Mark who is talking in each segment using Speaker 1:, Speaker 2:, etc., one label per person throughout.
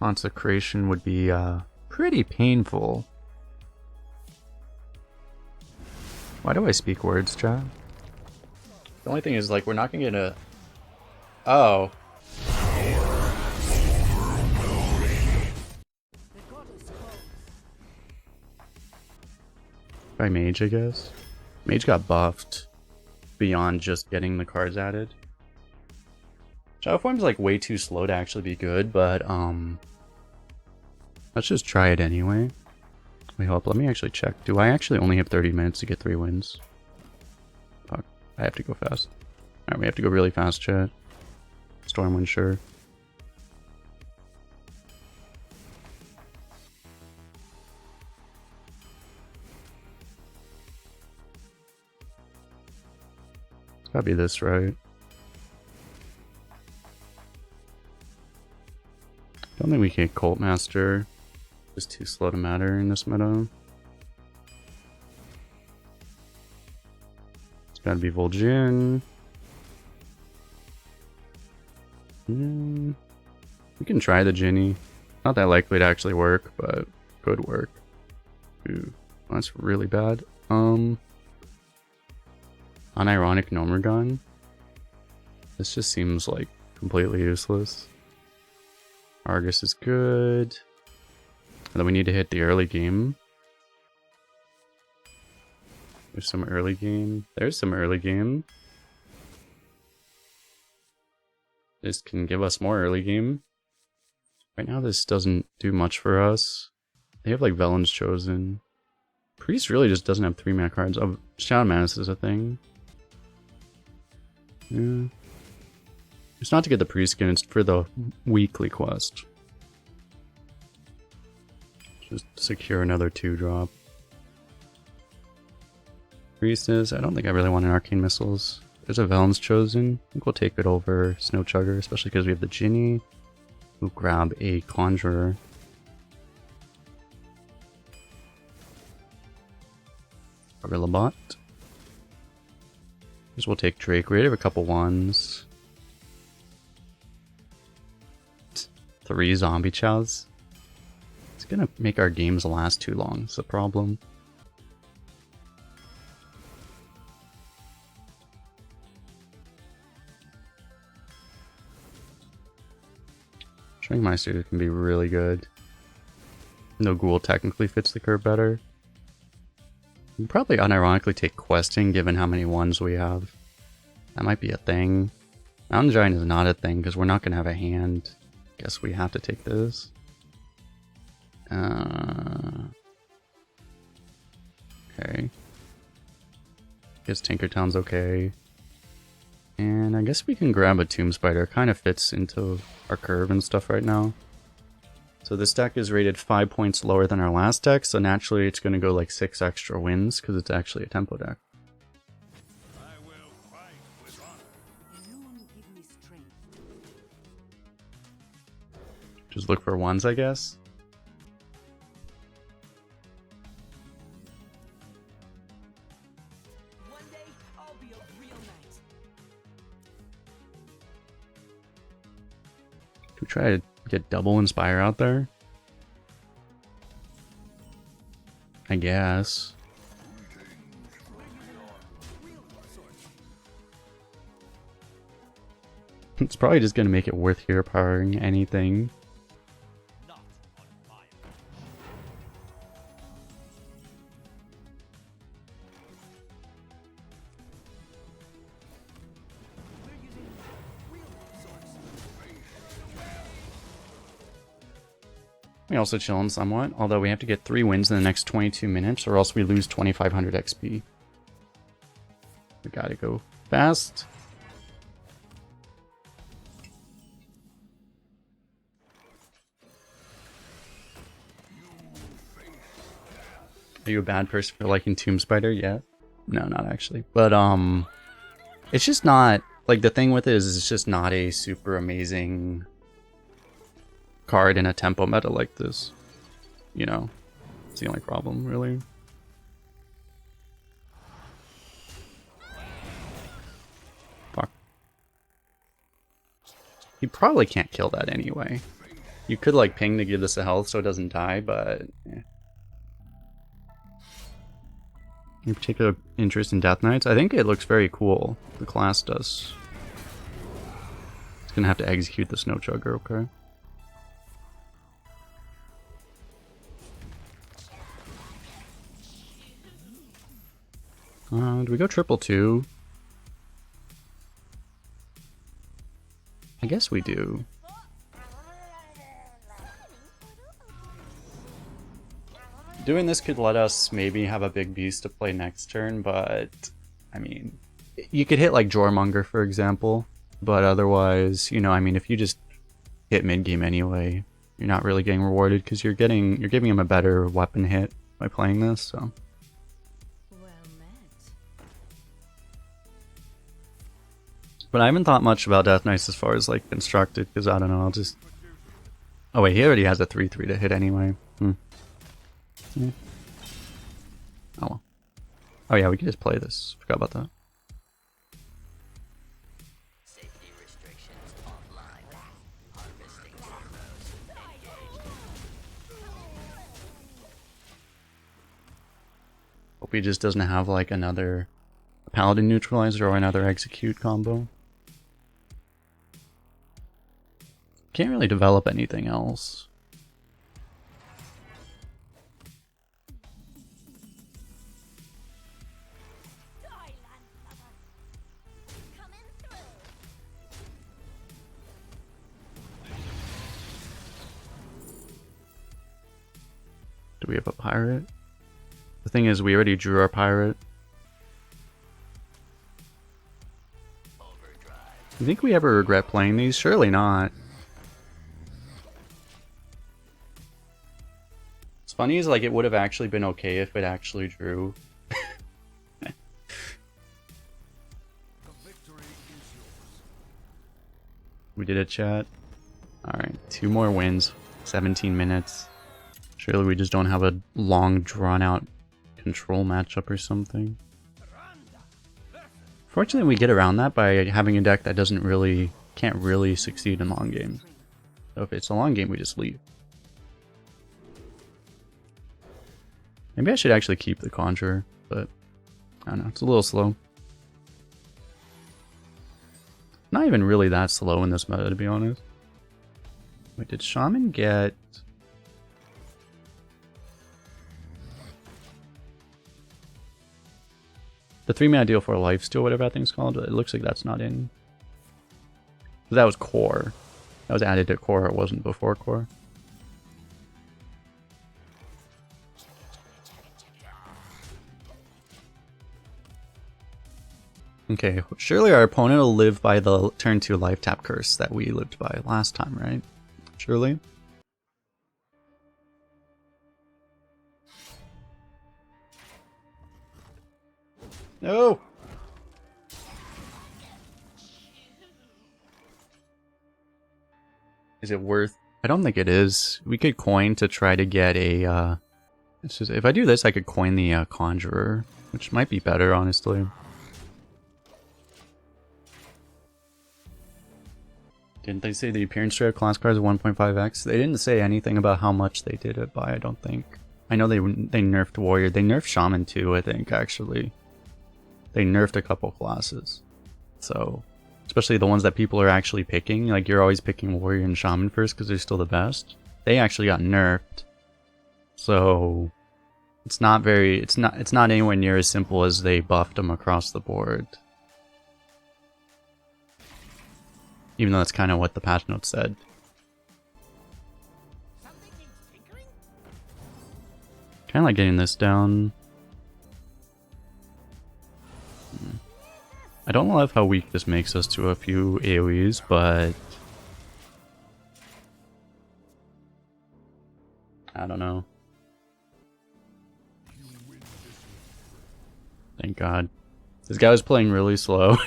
Speaker 1: Consecration would be pretty painful. Why do I speak words, chat? The only thing is, like, we're not gonna get a... Oh. By Mage, I guess. Mage got buffed beyond just getting the cards added. Shadowform's like way too slow to actually be good, but let's just try it anyway. Wait, hold up, let me actually check. Do I actually only have 30 minutes to get 3 wins? Fuck, I have to go fast. Alright, we have to go really fast, chat. Stormwind, sure. It's gotta be this, right? Don't think we can get Cult Master. It's too slow to matter in this meta. It's gotta be Vol'jin. We can try the Ginny. Not that likely to actually work, but could work. Ooh, that's really bad. Unironic Nomergon. This just seems like completely useless. Argus is good. And then we need to hit the early game. There's some early game. There's some early game. This can give us more early game. Right now this doesn't do much for us. They have like Velen's Chosen. Priest really just doesn't have 3-mana cards. Oh, Shadow Madness is a thing. Yeah. It's not to get the Priest skin, it's for the weekly quest. Just secure another 2-drop. Priestess, I don't think I really want an Arcane Missiles. There's a Velen's Chosen. I think we'll take it over Snow Chugger, especially because we have the Ginny. We'll grab a Conjurer. Gorilla Bot. Just we'll take Drake. We have a couple ones. 3 Zombie Chows. It's gonna make our games last too long, it's a problem. Shrink Meister can be really good. No Ghoul technically fits the curve better. We probably unironically take Questing given how many ones we have. That might be a thing. Mountain Giant is not a thing because we're not going to have a hand. Guess we have to take this. Okay. Guess Tinkertown's okay. And I guess we can grab a Tomb Spider. Kind of fits into our curve and stuff right now. So this deck is rated 5 points lower than our last deck, so naturally it's going to go like 6 extra wins because it's actually a tempo deck. Just look for ones, I guess.
Speaker 2: One day, I'll be a real knight.
Speaker 1: Can we try to get double Inspire out there? I guess. It's probably just going to make it worth hero powering anything. We also chilling somewhat, although we have to get 3 wins in the next 22 minutes or else we lose 2500 XP. We gotta go fast. Are you a bad person for liking Tomb Spider? Yeah. No, not actually. But it's just not, like, the thing with it is it's just not a super amazing card in a tempo meta like this. You know, it's the only problem, really. Fuck. He probably can't kill that anyway. You could like ping to give this a health so it doesn't die, but yeah. Any particular interest in Death Knights? I think it looks very cool. The class does. It's gonna have to execute the Snow Chugger, okay? Do we go 222? I guess we do. Doing this could let us maybe have a big beast to play next turn, but I mean, you could hit like Jormonger, for example, but otherwise, you know, I mean, if you just hit mid game anyway, you're not really getting rewarded because you're giving him a better weapon hit by playing this. So. But I haven't thought much about Death Knights as far as like constructed, because I don't know, I'll just... Oh wait, he already has a 3/3 to hit anyway. Yeah. Oh well. Oh yeah, we can just play this. Forgot about that.
Speaker 3: Safety restrictions online. Harvesting heroes.
Speaker 1: Hope he just doesn't have like another Paladin Neutralizer or another Execute combo. Can't really develop anything else. Do we have a pirate? The thing is, we already drew our pirate. You think we ever regret playing these? Surely not. What's funny is like it would have actually been okay if it actually drew. We did it, chat. Alright, 2 more wins. 17 minutes. Surely we just don't have a long drawn out control matchup or something. Fortunately, we get around that by having a deck that can't really succeed in long games. So if it's a long game, we just leave. Maybe I should actually keep the Conjurer, but I don't know, it's a little slow. Not even really that slow in this meta, to be honest. Wait, did Shaman get... The 3-mana deal for lifesteal, whatever that thing's called? It looks like that's not in. That was core. That was added to core, it wasn't before core. Okay, surely our opponent will live by the turn 2 life tap curse that we lived by last time, right? Surely? No! Is it worth... I don't think it is. We could coin to try to get a... if I do this, I could coin the Conjurer, which might be better, honestly. Didn't they say the appearance rate of class cards is 1.5x? They didn't say anything about how much they did it by, I don't think. I know they nerfed Warrior. They nerfed Shaman too, I think, actually. They nerfed a couple classes. So, especially the ones that people are actually picking. Like, you're always picking Warrior and Shaman first because they're still the best. They actually got nerfed. So, it's not anywhere near as simple as they buffed them across the board. Even though that's kind of what the patch notes said. Kind of like getting this down. I don't love how weak this makes us to a few AoEs, but... I don't know. Thank God. This guy was playing really slow.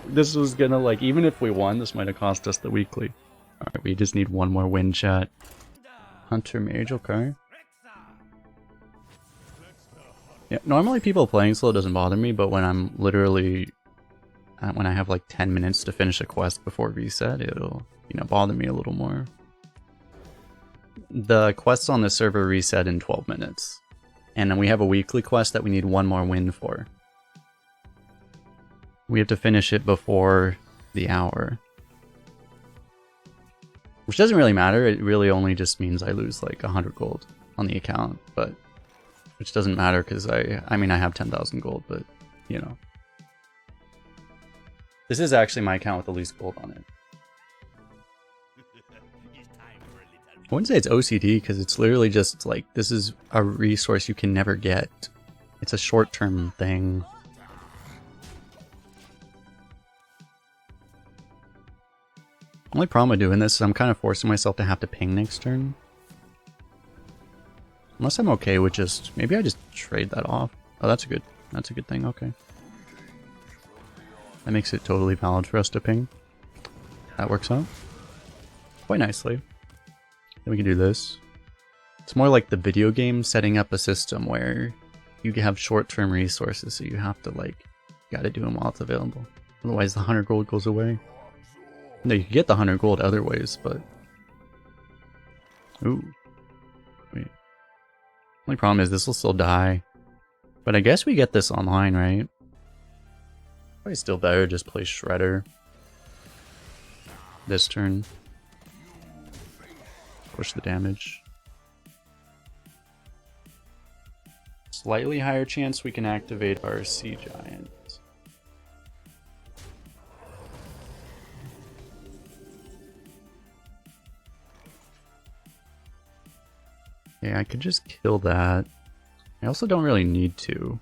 Speaker 1: This was gonna, like, even if we won, this might have cost us the weekly. Alright, we just need one more win, chat. Hunter Mage, okay. Yeah, normally people playing slow doesn't bother me, but when I'm literally... when I have like 10 minutes to finish a quest before reset, it'll, you know, bother me a little more. the quests on the server reset in 12 minutes. And then we have a weekly quest that we need one more win for. We have to finish it before the hour. Which doesn't really matter, it really only just means I lose like 100 gold on the account, but which doesn't matter because I mean I have 10,000 gold, but you know. This is actually my account with the least gold on it. I wouldn't say it's OCD because it's literally just like, this is a resource you can never get. It's a short-term thing. Only problem with doing this is I'm kind of forcing myself to have to ping next turn. Unless I'm okay with just, maybe I just trade that off. Oh, that's a good thing, okay. That makes it totally valid for us to ping. That works out quite nicely. Then we can do this. It's more like the video game setting up a system where you have short-term resources, so you have to like, gotta do them while it's available. Otherwise the 100 gold goes away. No, you can get the 100 gold other ways, but... Ooh. Wait. Only problem is this will still die. But I guess we get this online, right? Probably still better just play Shredder. This turn. Push the damage. Slightly higher chance we can activate our Sea Giant. Yeah, I could just kill that. I also don't really need to.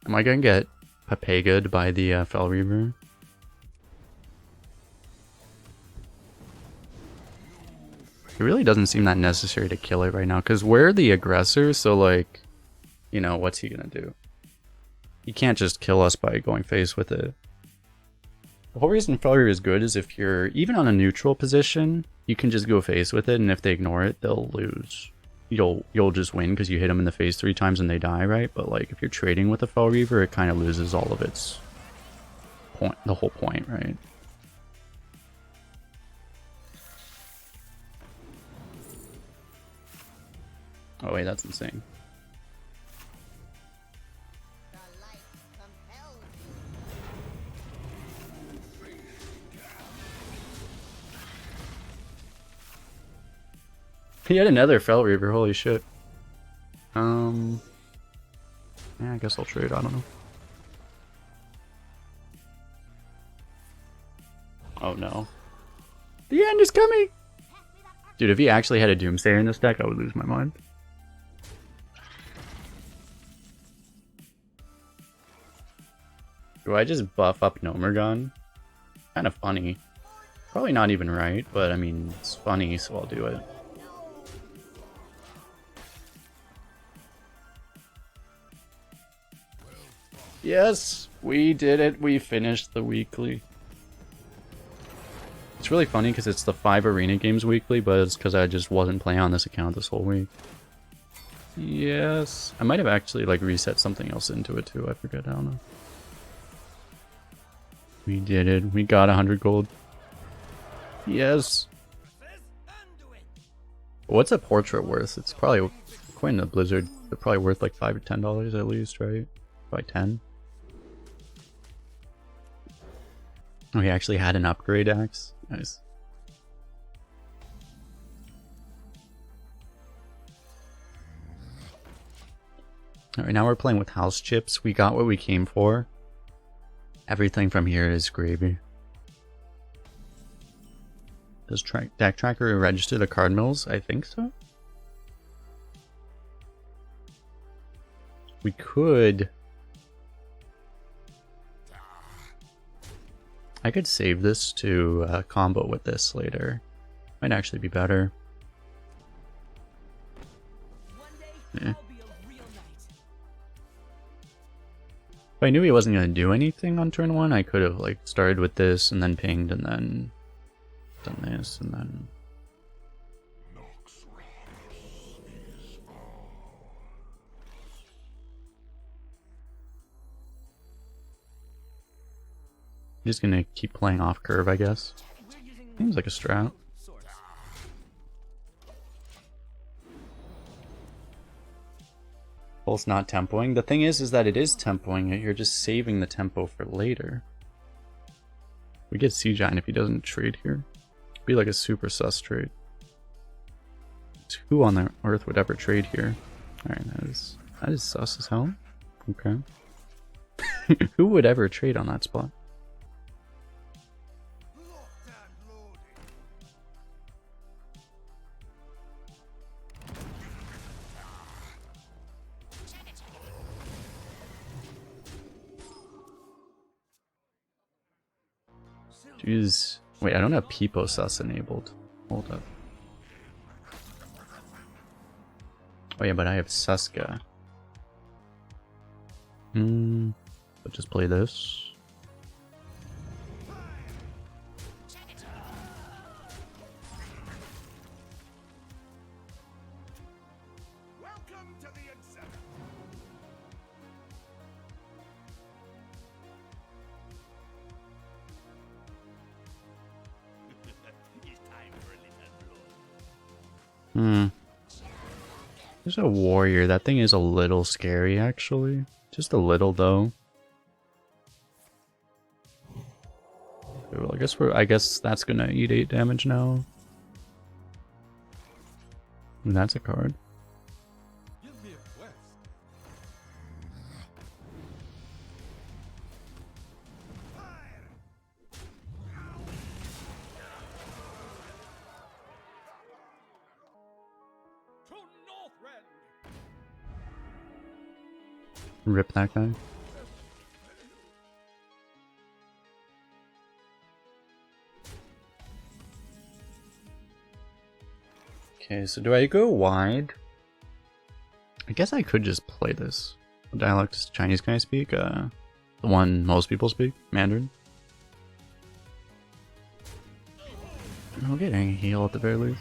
Speaker 1: Am I gonna get Papega'd by the Fel Reaver? It really doesn't seem that necessary to kill it right now, because we're the aggressor, so like, you know, what's he gonna do? He can't just kill us by going face with it. The whole reason Fel Reaver is good is if you're even on a neutral position, you can just go face with it, and if they ignore it, they'll lose. You'll just win because you hit them in the face 3 times and they die, right? But like if you're trading with a Fel Reaver, it kind of loses all of its point, the whole point, right? Oh wait, that's insane. He had another Fel Reaver, holy shit. Yeah, I guess I'll trade, I don't know. Oh no. The end is coming! Dude, if he actually had a Doomsayer in this deck, I would lose my mind. Do I just buff up Nomergon? Kind of funny. Probably not even right, but I mean, it's funny, so I'll do it. Yes, we did it. We finished the weekly. It's really funny because it's the 5 arena games weekly, but it's because I just wasn't playing on this account this whole week. Yes. I might have actually like reset something else into it too. I forget. I don't know. We did it. We got 100 gold. Yes. What's a portrait worth? It's probably, according to Blizzard, they're probably worth like $5 or $10 at least, right? Probably 10. Oh, he actually had an upgrade axe. Nice. Alright, now we're playing with house chips. We got what we came for. Everything from here is gravy. Does Deck Tracker register the card mills? I think so. We could... I could save this to combo with this later. Might actually be better. Yeah. If I knew he wasn't going to do anything on turn 1, I could have like started with this and then pinged and then done this and then... just gonna keep playing off curve, I guess. Seems like a strat. Kolst not tempoing. The thing is that it is tempoing it. You're just saving the tempo for later. We get Sea Giant if he doesn't trade here. Be like a super sus trade. Who on the earth would ever trade here? Alright, that is sus as hell. Okay. Who would ever trade on that spot? Jeez. Wait, I don't have Peepo sus enabled. Hold up. Oh yeah, but I have Suska. I'll just play this.
Speaker 4: Welcome to the exhibit. It's time for a little blood.
Speaker 1: There's a warrior. That thing is a little scary, actually. Just a little, though. Well, I guess that's gonna eat 8 damage now. And that's a card.
Speaker 4: Give me a quest. To Northrend.
Speaker 1: Rip that guy. Okay, so do I go wide? I guess I could just play this. What dialect does Chinese can I speak? The one most people speak? Mandarin? I'll get a heal at the very least.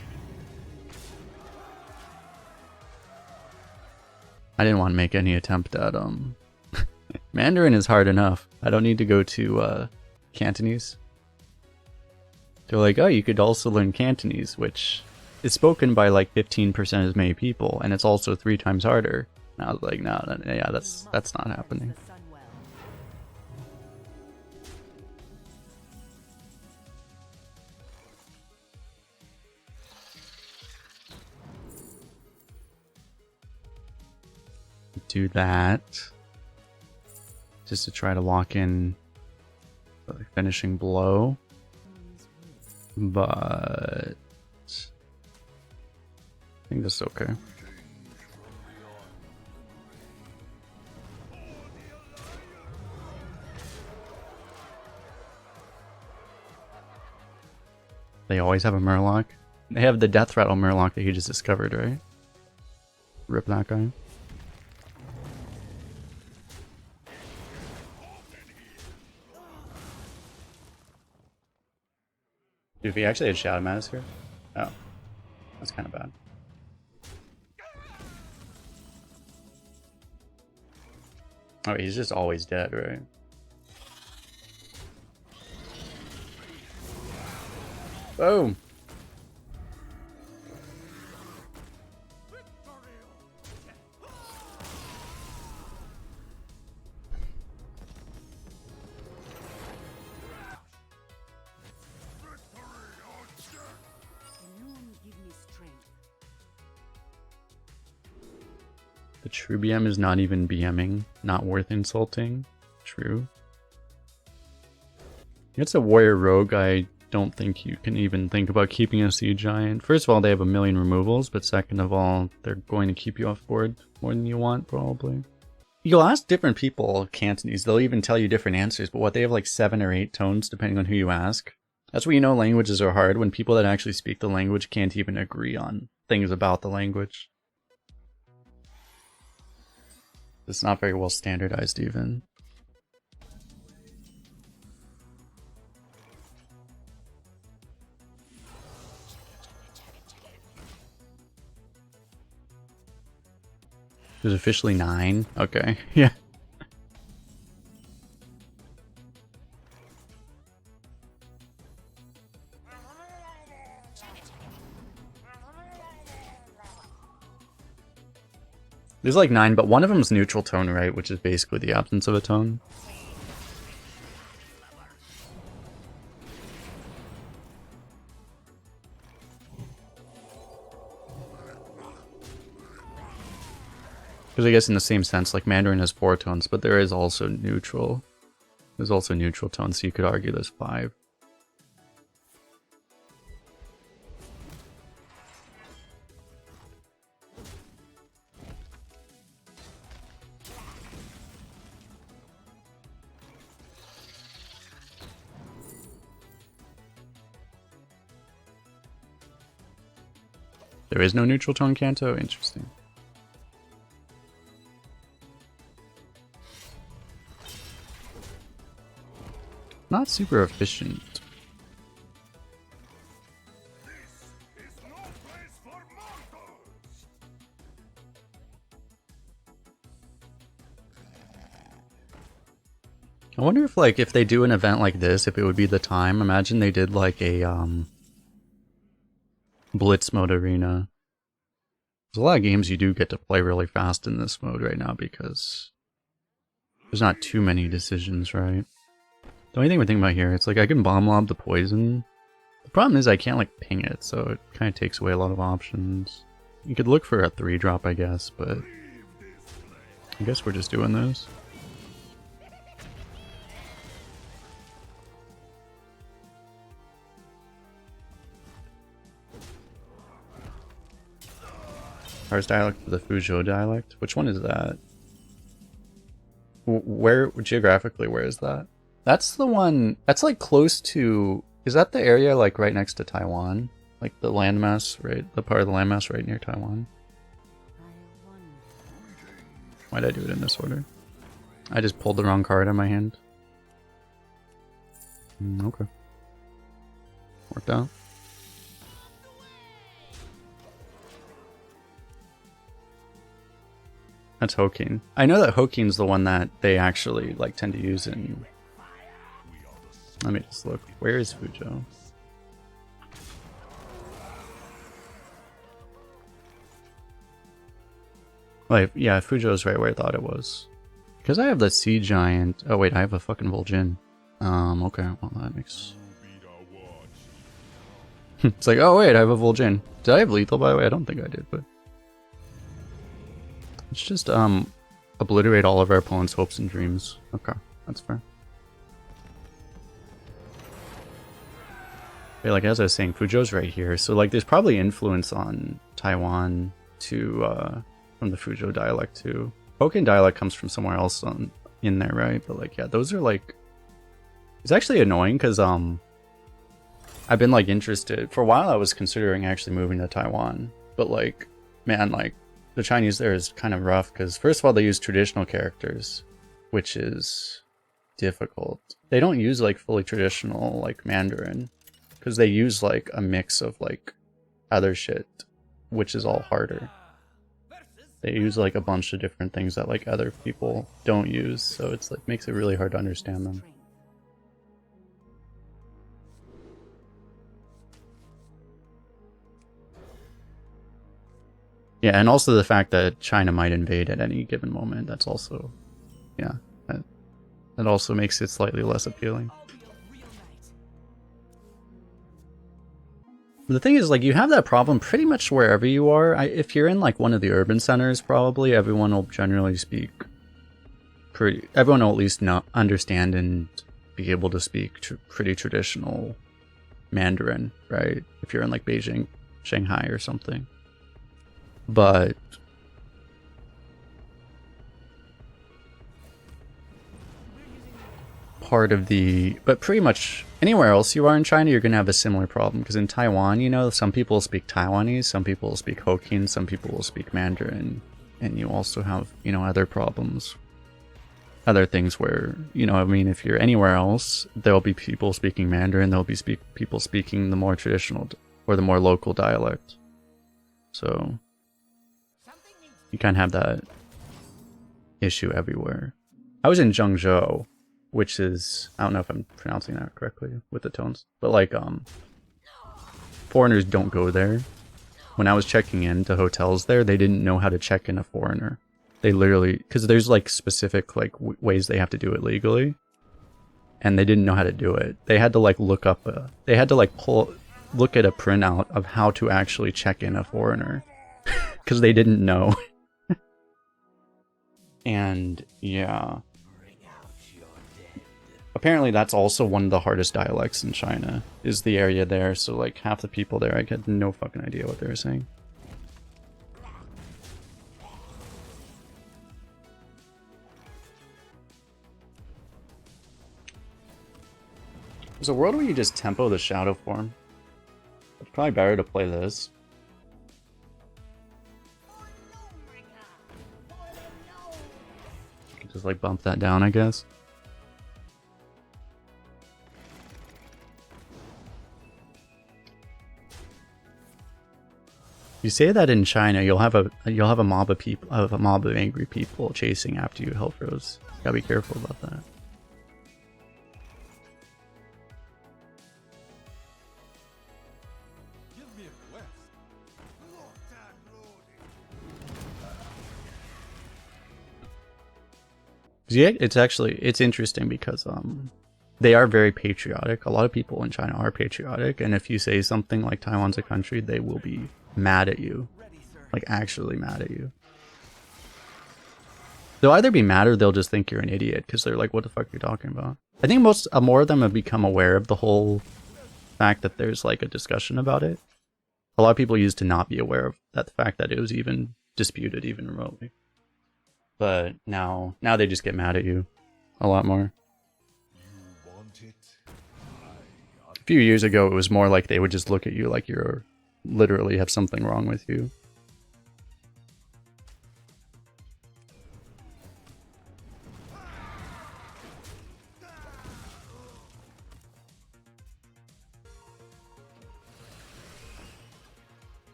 Speaker 1: I didn't want to make any attempt at Mandarin is hard enough. I don't need to go to Cantonese. They're like, oh, you could also learn Cantonese, which is spoken by like 15% as many people, and it's also 3 times harder. And I was like, no, yeah, that's not happening.
Speaker 2: The sun well.
Speaker 1: Do that just to try to lock in the finishing blow, but I think this is okay. They always have a Murloc. They have the Death Rattle Murloc that he just discovered, right? Rip that guy. Dude, if he actually had Shadow Madness here? Oh. That's kind of bad. Oh, he's just always dead, right? Boom!
Speaker 2: Give me strength.
Speaker 1: The true BM is not even BMing. Not worth insulting. True. It's a warrior rogue. I don't think you can even think about keeping a sea giant. First of all, they have 1,000,000 removals, but second of all, they're going to keep you off board more than you want, probably. You'll ask different people Cantonese. They'll even tell you different answers, but what, they have like 7 or 8 tones depending on who you ask. That's where you know languages are hard, when people that actually speak the language can't even agree on things about the language. It's not very well standardized even. There's officially 9? Okay, yeah. There's like 9, but one of them is neutral tone, right? Which is basically the absence of a tone. Because I guess in the same sense, like Mandarin has 4 tones, but there is also neutral. There's also neutral tones, so you could argue there's 5. There is no neutral tone Kanto? Interesting. Not super efficient. I wonder if, like, if they do an event like this, if it would be the time. Imagine they did, like, a, Blitz mode arena. There's a lot of games you do get to play really fast in this mode right now because there's not too many decisions, right? The only thing we're thinking about here, it's like I can bomb lob the poison. The problem is I can't, like, ping it, so it kind of takes away a lot of options. You could look for a 3-drop, I guess, but I guess we're just doing this. Parse dialect for the Fuzhou dialect. Which one is that? Where, geographically, where is that? That's the one, that's like close to, is that the area like right next to Taiwan? Like the landmass, right? The part of the landmass right near Taiwan? Why'd I do it in this order? I just pulled the wrong card out of my hand. Okay. Worked out. That's Hokin. I know that Hokin's the one that they actually like tend to use in... Let me just look. Where is Fuzhou? Like, yeah, Fuzhou's right where I thought it was. Because I have the Sea Giant. Oh wait, I have a fucking Vol'jin. Okay, well that makes... It's like, oh wait, I have a Vol'jin. Did I have lethal, by the way? I don't think I did, but... Let's just, obliterate all of our opponent's hopes and dreams. Okay, that's fair. Okay, like as I was saying, Fuzhou's right here, so like there's probably influence on Taiwan to, from the Fuzhou dialect too. Hokkien dialect comes from somewhere else in there, right? But like, yeah, those are like... It's actually annoying because, I've been like interested. For a while I was considering actually moving to Taiwan, but like, man, like, the Chinese there is kind of rough because first of all they use traditional characters, which is difficult. They don't use like fully traditional like Mandarin because they use like a mix of like other shit, which is all harder. They use like a bunch of different things that like other people don't use, so it's like makes it really hard to understand them. Yeah, and also the fact that China might invade at any given moment, that's also, yeah, that also makes it slightly less appealing. The thing is, like, you have that problem pretty much wherever you are. If you're in, like, one of the urban centers, probably, everyone will generally speak everyone will at least understand and be able to speak pretty traditional Mandarin, right? If you're in, like, Beijing, Shanghai, or something. But pretty much anywhere else you are in China, you're going to have a similar problem. Because in Taiwan, you know, some people speak Taiwanese, some people will speak Hokkien, some people will speak Mandarin. And you also have, you know, other problems. Other things where, you know, I mean, if you're anywhere else, there'll be people speaking Mandarin, there'll be people speaking the more traditional or the more local dialect. So... you kind of have that issue everywhere. I was in Zhengzhou, which is, I don't know if I'm pronouncing that correctly with the tones, but like, foreigners don't go there. When I was checking into hotels there, they didn't know how to check in a foreigner. They literally, because there's like specific like ways they have to do it legally, and they didn't know how to do it. They had to like look up they had to like look at a printout of how to actually check in a foreigner, because they didn't know. And yeah, apparently that's also one of the hardest dialects in China, is the area there. So like half the people there, I had no fucking idea what they were saying. There's a world where you just tempo the Shadowform. It's probably better to play this. Just like bump that down, I guess. You say that in China, you'll have a mob of people, a mob of angry people chasing after you, Hellfroze. Gotta be careful about that. Yeah, it's interesting because they are very patriotic. A lot of people in China are patriotic, and if you say something like Taiwan's a country, they will be mad at you, like actually mad at you. They'll either be mad or they'll just think you're an idiot because they're like, "What the fuck are you talking about?" I think more of them have become aware of the whole fact that there's like a discussion about it. A lot of people used to not be aware of that, the fact that it was even disputed, even remotely. But now they just get mad at you a lot more. A few years ago, it was more like they would just look at you like you're literally have something wrong with you.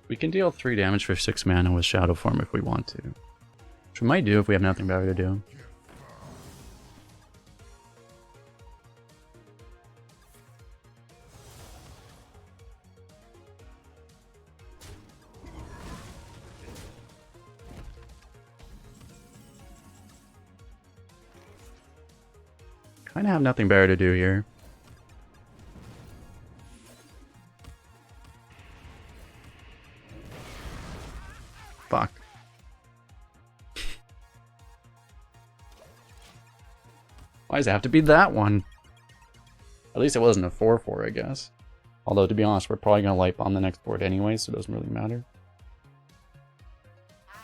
Speaker 1: We can deal 3 damage for 6 mana with Shadowform if we want to. Which we might do if we have nothing better to do. Kinda have nothing better to do here. Fuck. Why does it have to be that one? At least it wasn't a 4-4, I guess. Although, to be honest, we're probably going to light bomb the next board anyway, so it doesn't really matter.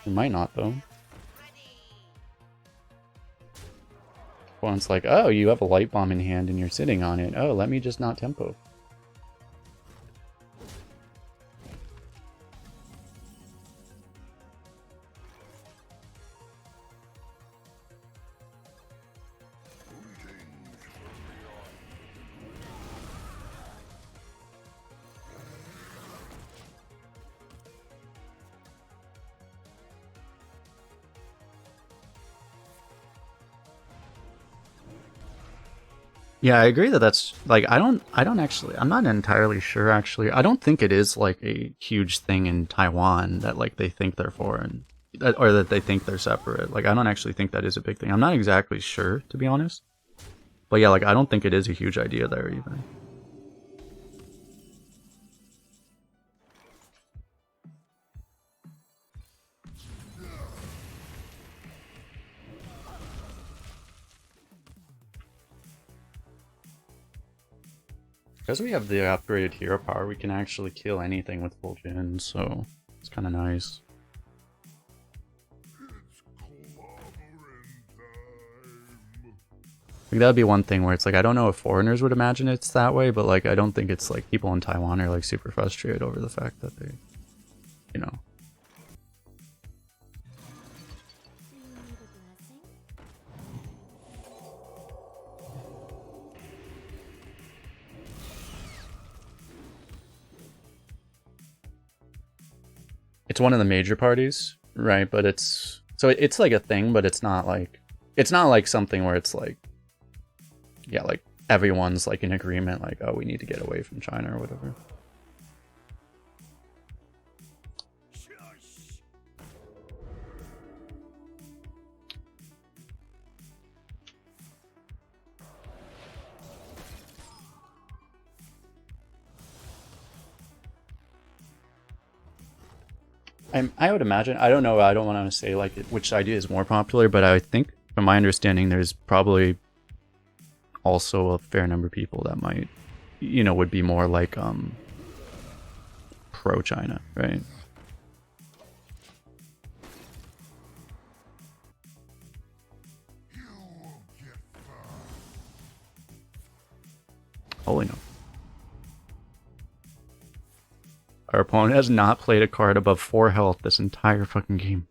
Speaker 1: We might not, though. Opponent's like, oh, you have a light bomb in hand and you're sitting on it. Oh, let me just not tempo. Yeah, I agree that that's like I'm not entirely sure actually. I don't think it is like a huge thing in Taiwan that like they think they're foreign or that they think they're separate. Like I don't actually think that is a big thing. I'm not exactly sure, to be honest. But yeah, like I don't think it is a huge idea there even. Because we have the upgraded hero power, we can actually kill anything with Vol'jin, so it's kind of nice. Like that would be one thing where it's like, I don't know if foreigners would imagine it's that way, but like I don't think it's like people in Taiwan are like super frustrated over the fact that they, you know. It's one of the major parties, right? But it's like a thing, but it's not like something where it's like, yeah, like everyone's like in agreement, like, oh, we need to get away from China or whatever. I would imagine. I don't know. I don't want to say like which idea is more popular, but I think, from my understanding, there's probably also a fair number of people that might, would be more like pro China, right? Holy no. Our opponent has not played a card above 4 health this entire fucking game.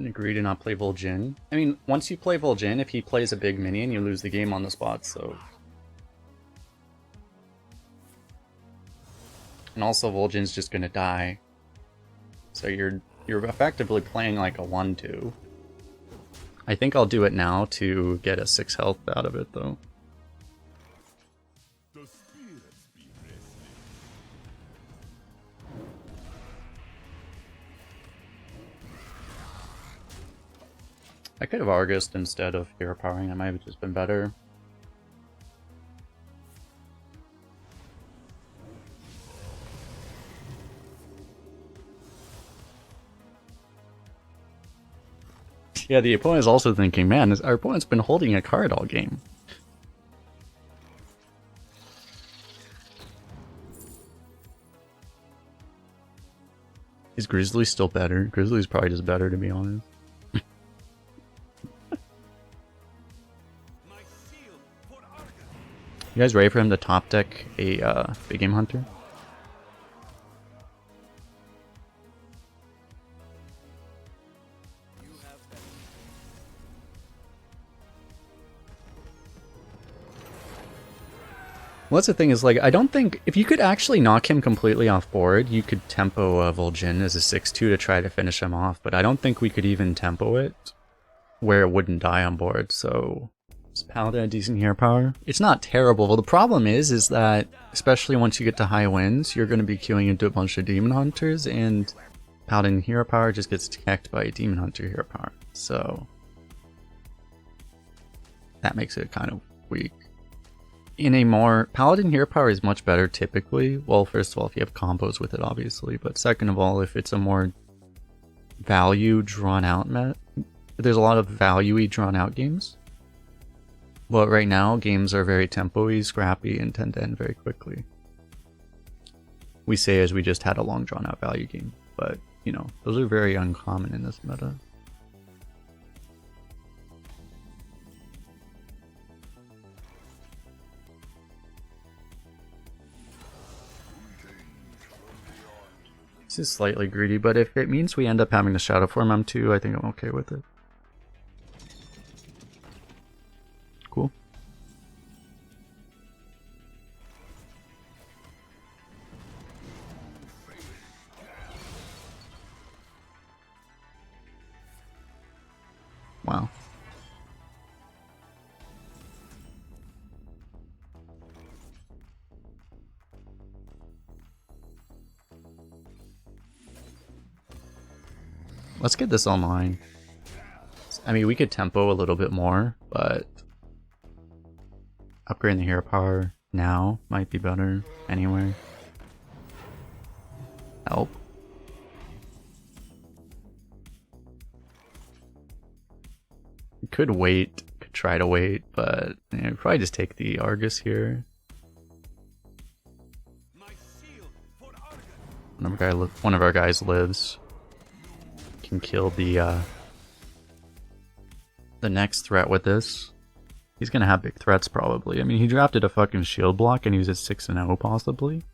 Speaker 1: Agree to not play Vol'jin. I mean, once you play Vol'jin, if he plays a big minion, you lose the game on the spot, so... And also, Vol'jin's just gonna die. So you're effectively playing like a 1-2. I think I'll do it now to get a 6 health out of it, though. I could have Argused instead of hero powering, that might have just been better. Yeah, the opponent is also thinking, man, our opponent's been holding a card all game. Is Grizzly still better? Grizzly's probably just better, to be honest. You guys ready for him to top deck a big game hunter? Well, that's the thing is, like, I don't think... If you could actually knock him completely off board, you could tempo Vol'jin as a 6-2 to try to finish him off, but I don't think we could even tempo it where it wouldn't die on board, so... Is Paladin a decent hero power? It's not terrible. Well, the problem is that, especially once you get to high winds, you're going to be queuing into a bunch of Demon Hunters, and Paladin hero power just gets teched by a Demon Hunter hero power, so... That makes it kind of weak. In a more... Paladin hero power is much better typically. Well, first of all, if you have combos with it, obviously. But second of all, if it's a more value drawn out there's a lot of value-y drawn out games. But right now, games are very tempo-y, scrappy, and tend to end very quickly. We say as we just had a long drawn out value game. But, those are very uncommon in this meta. This is slightly greedy, but if it means we end up having to Shadowform M2, I think I'm okay with it. Cool. Wow. Let's get this online. I mean, we could tempo a little bit more, but upgrading the hero power now might be better anyway. Help. Could wait, could try to wait, but probably just take the Argus here. One of our guys lives. Can kill the next threat with this. He's gonna have big threats probably. I mean, he drafted a fucking shield block and he was at 6-0 possibly.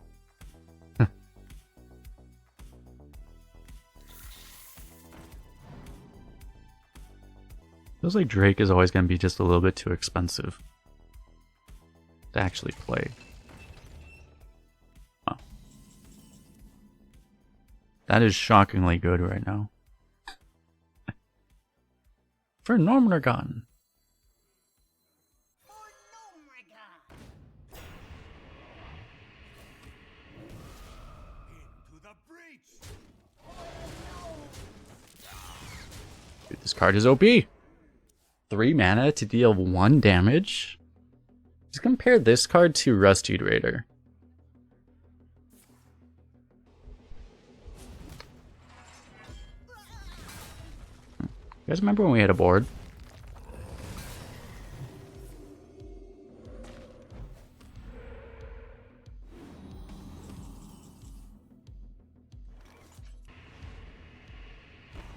Speaker 1: Feels like Drake is always gonna be just a little bit too expensive to actually play. Wow. That is shockingly good right now. For Normragon. Dude, this card is OP. 3 mana to deal 1 damage. Just compare this card to Rusted Raider. You guys remember when we had a board?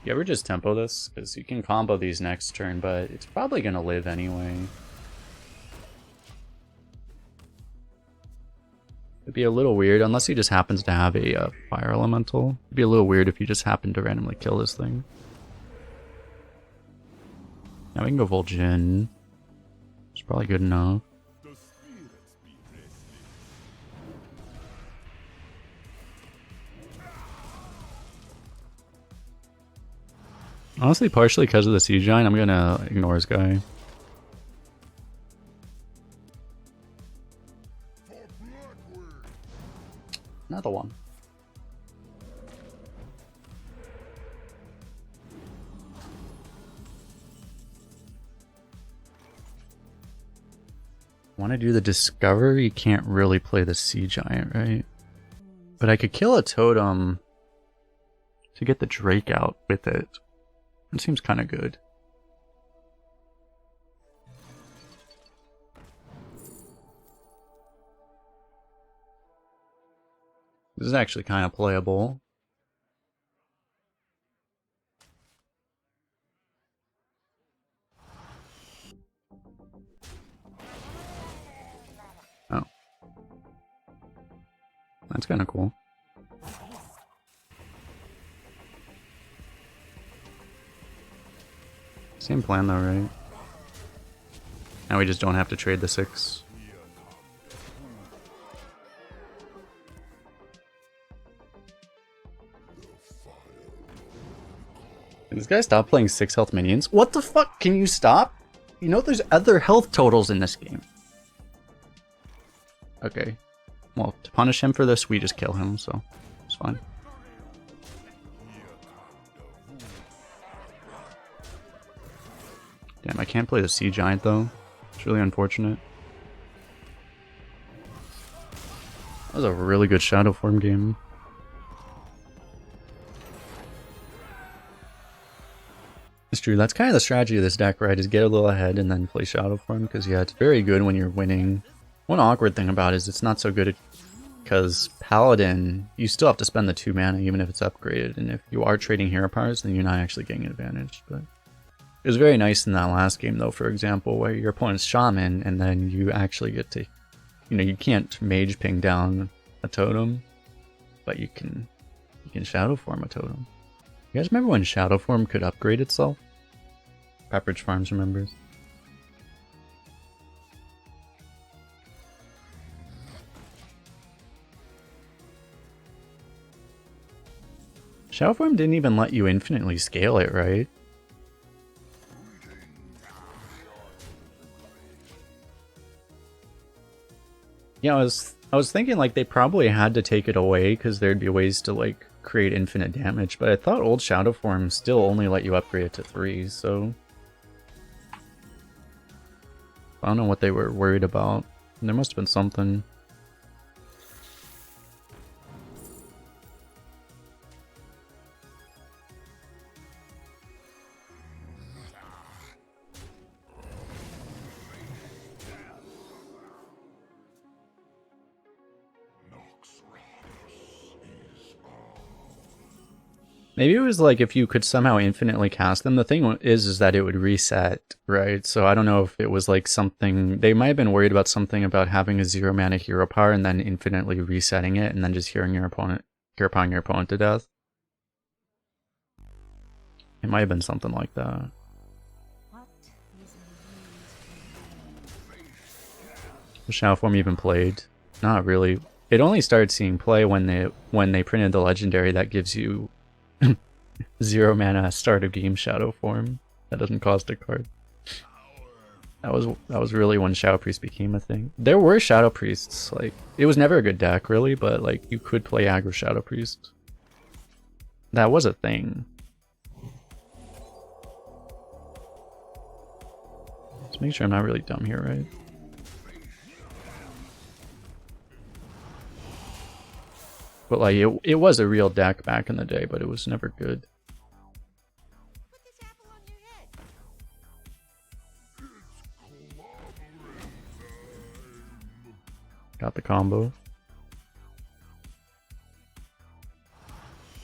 Speaker 1: You ever just tempo this? Because you can combo these next turn, but it's probably going to live anyway. It'd be a little weird, unless he just happens to have a fire elemental. It'd be a little weird if you just happen to randomly kill this thing. Now we can go Vol'jin. It's probably good enough. Honestly, partially because of the Sea Giant, I'm gonna ignore his guy. Another one. Want to do the Discover? You can't really play the Sea Giant, right? But I could kill a totem to get the Drake out with it. It seems kind of good. This is actually kind of playable. Oh. That's kind of cool. Same plan though, right? Now we just don't have to trade the 6. Can this guy stop playing 6 health minions? What the fuck? Can you stop? You know there's other health totals in this game. Okay. Well, to punish him for this, we just kill him, so it's fine. Damn, I can't play the Sea Giant though. It's really unfortunate. That was a really good Shadowform game. It's true, that's kind of the strategy of this deck, right? Is get a little ahead and then play Shadowform, because yeah, it's very good when you're winning. One awkward thing about it is it's not so good because Paladin, you still have to spend the 2 mana even if it's upgraded, and if you are trading hero powers, then you're not actually getting an advantage. But it was very nice in that last game though, for example, where your opponent's Shaman, and then you actually get to, you know, you can't mage ping down a totem, but you can Shadowform a totem. You guys remember when Shadowform could upgrade itself? Pepperidge Farms remembers. Shadowform didn't even let you infinitely scale it, right? Yeah, I was thinking like they probably had to take it away because there'd be ways to like create infinite damage, but I thought old Shadowform still only let you upgrade it to 3, so I don't know what they were worried about. There must have been something. Maybe it was like if you could somehow infinitely cast them. The thing is that it would reset, right? So I don't know if it was like something... They might have been worried about something about having a 0 mana hero power and then infinitely resetting it and then just hero powering your opponent to death. It might have been something like that. Was Shadowform even played? Not really. It only started seeing play when they printed the legendary that gives you 0 mana start of game Shadowform. That doesn't cost a card. That was really when Shadow Priest became a thing. There were Shadow Priests, like it was never a good deck really, but like you could play aggro Shadow Priest. That was a thing. Let's make sure I'm not really dumb here, right? But like, it was a real deck back in the day, but it was never good.
Speaker 2: Put this apple on your head.
Speaker 1: Got the combo.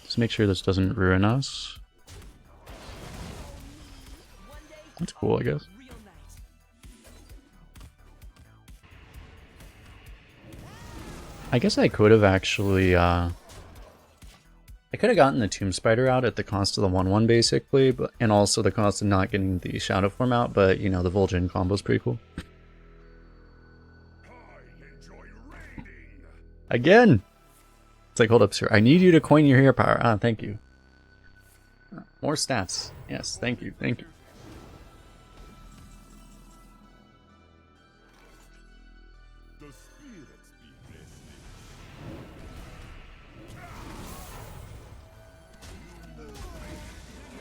Speaker 1: Just make sure this doesn't ruin us.
Speaker 2: One day,
Speaker 1: That's cool, I guess.
Speaker 2: real knight.
Speaker 1: I guess I could have actually, I could have gotten the Tomb Spider out at the cost of the 1/1 basically, but and also the cost of not getting the Shadowform out, but you know, the Vol'jin combo's pretty cool. Again! It's like, hold up, sir. I need you to coin your hero power. Ah, thank you. More stats. Yes, thank you, thank you.
Speaker 4: The spirits be blessed.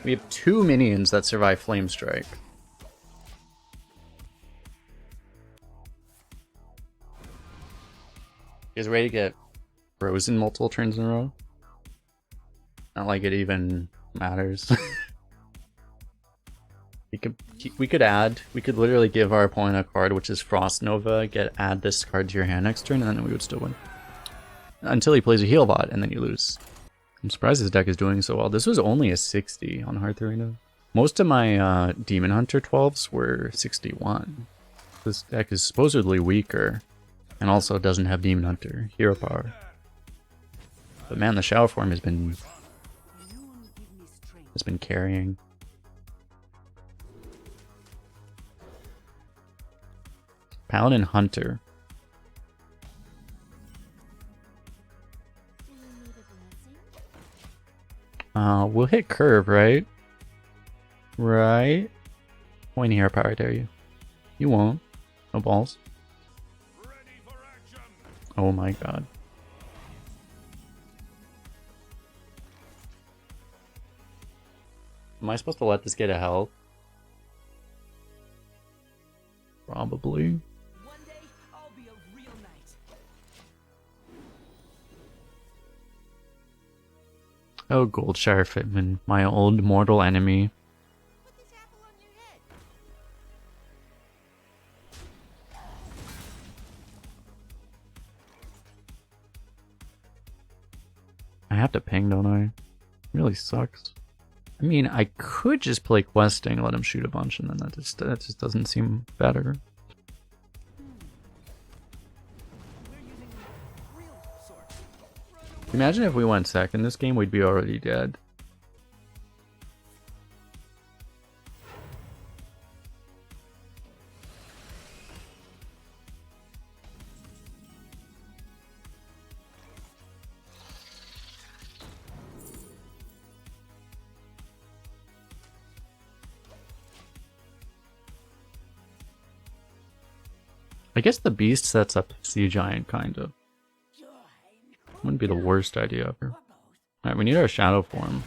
Speaker 1: We have 2 minions that survive Flame Strike. You guys ready to get frozen multiple turns in a row? Not like it even matters. we could literally give our opponent a card which is Frost Nova, add this card to your hand next turn, and then we would still win. Until he plays a heal bot, and then you lose. I'm surprised this deck is doing so well. This was only a 60 on Hearth Arena. Most of my Demon Hunter 12s were 61. This deck is supposedly weaker, and also doesn't have Demon Hunter hero power. But man, the Shadowform has been
Speaker 2: You only give me strength.
Speaker 1: carrying. Paladin Hunter.
Speaker 2: Do you need a blessing?
Speaker 1: We'll hit curve, right? Right? Point hero power, dare you? You won't. No balls.
Speaker 4: Ready for action.
Speaker 1: Oh my god. Am I supposed to let this get a health? Probably.
Speaker 2: One day, I'll be a real knight.
Speaker 1: Oh, Goldshire Fitman, my old mortal enemy.
Speaker 2: Put this apple on your head.
Speaker 1: I have to ping, don't I? Really sucks. I mean, I could just play questing, let him shoot a bunch, and then that just doesn't seem better.
Speaker 2: We're using real swords.
Speaker 1: Imagine if we went second this game, we'd be already dead. I guess the beast sets up Sea Giant, kind of. Wouldn't be the worst idea ever. Alright, we need our shadow form.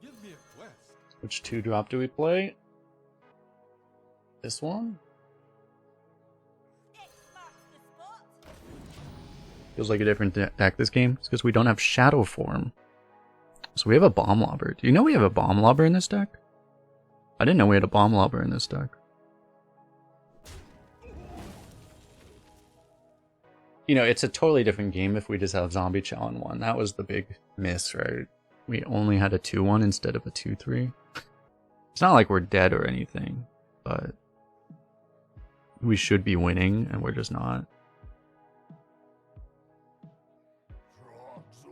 Speaker 4: Give me a quest.
Speaker 1: Which 2-drop do we play? This one?
Speaker 2: X marks the spot.
Speaker 1: Feels like a different deck this game. It's because we don't have shadow form. So we have a bomb lobber. Do you know we have a bomb lobber in this deck? I didn't know we had a bomb lobber in this deck. You know, it's a totally different game if we just have Zombie Chow on 1. That was the big miss, right? We only had a 2-1 instead of a 2-3. It's not like we're dead or anything, but we should be winning, and we're just not.
Speaker 2: Do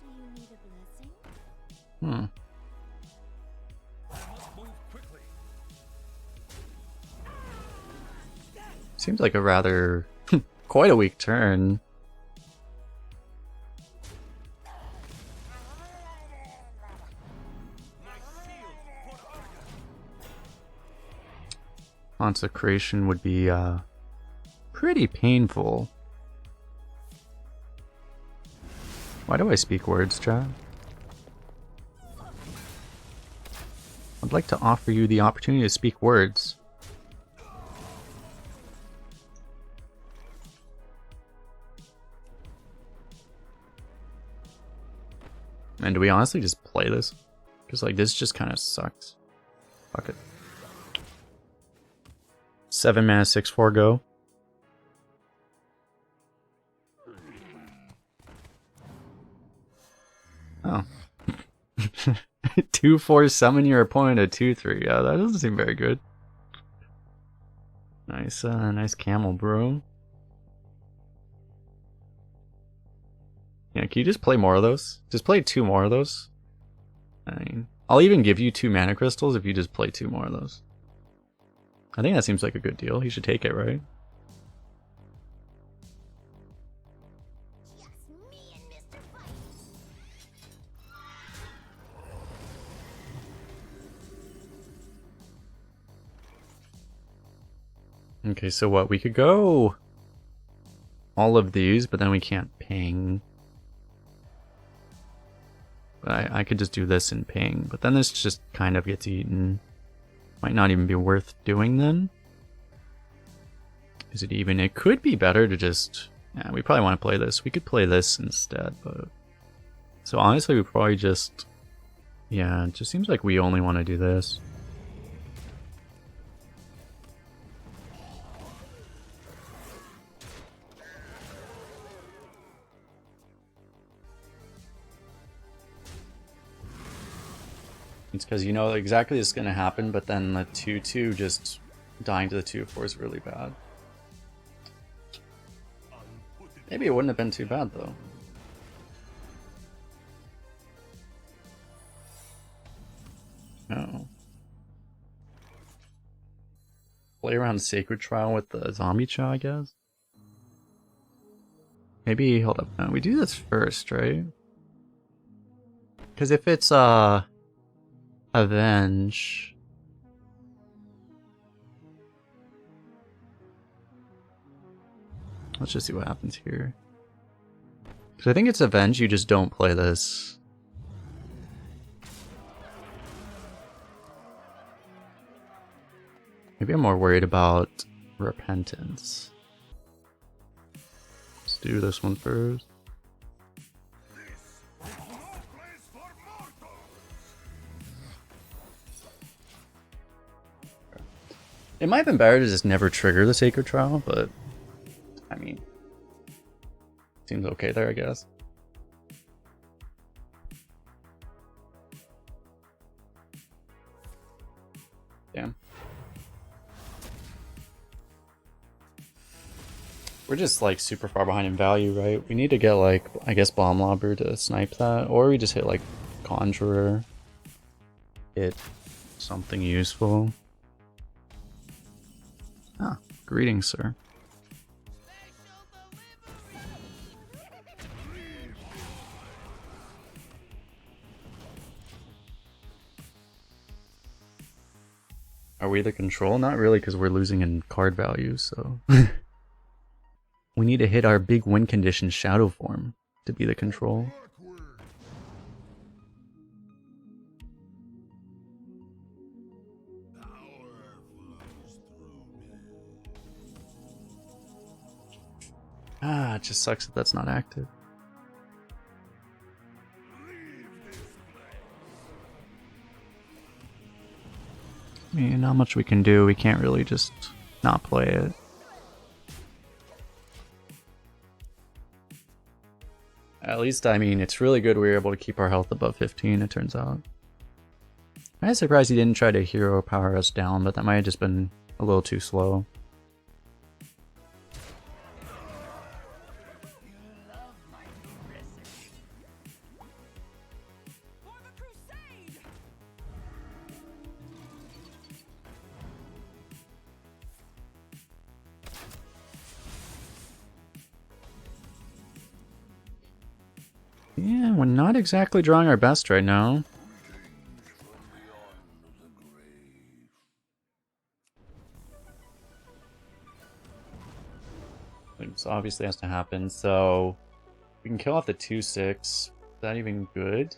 Speaker 2: you need a blessing?
Speaker 1: Hmm.
Speaker 4: Move quickly.
Speaker 1: Seems like a rather... quite a weak turn.
Speaker 4: My shield for honor.
Speaker 1: Consecration would be pretty painful. Why do I speak words, chat? I'd like to offer you the opportunity to speak words. And do we honestly just play this? Because like this just kind of sucks. Fuck it. 7 mana, 6/4 go. Oh. 2/4 summon your opponent at 2/3. Yeah, that doesn't seem very good. Nice, nice camel, bro. Yeah, can you just play more of those? Just play 2 more of those. I mean, I'll even give you 2 mana crystals if you just play 2 more of those. I think that seems like a good deal. He should take it, right?
Speaker 2: Just me and Mr. Fight.
Speaker 1: Okay, so what? We could go all of these, but then we can't ping. But I could just do this and ping, but then this just kind of gets eaten. Might not even be worth doing then. Is it even? It could be better to just... Yeah, we probably want to play this. We could play this instead, but... So honestly, we probably just... Yeah, it just seems like we only want to do this. It's because you know exactly this is going to happen, but then the 2/2 just dying to the 2/4 is really bad. Maybe it wouldn't have been too bad though. No. Play around Sacred Trial with the Zombie Chow, I guess. Maybe, hold up, no, we do this first, right? Because if it's, Avenge... Let's just see what happens here. Because I think it's Avenge, you just don't play this. Maybe I'm more worried about Repentance. Let's do this one first. It might have been better to just never trigger the Sacred Trial, but I mean, seems okay there, I guess. Damn. We're just like super far behind in value, right? We need to get like, I guess, Bomb Lobber to snipe that, or we just hit like Conjurer. Hit something useful. Ah, greetings, sir. Are we the control? Not really, because we're losing in card value, so... We need to hit our big win condition Shadowform to be the control. Ah, it just sucks that that's not active. I mean, not much we can do. We can't really just not play it. At least, I mean, it's really good we were able to keep our health above 15, it turns out. I'm surprised he didn't try to hero power us down, but that might have just been a little too slow. Yeah, we're not exactly drawing our best right now. obviously has to happen. So we can kill off the 2/6. Is that even good?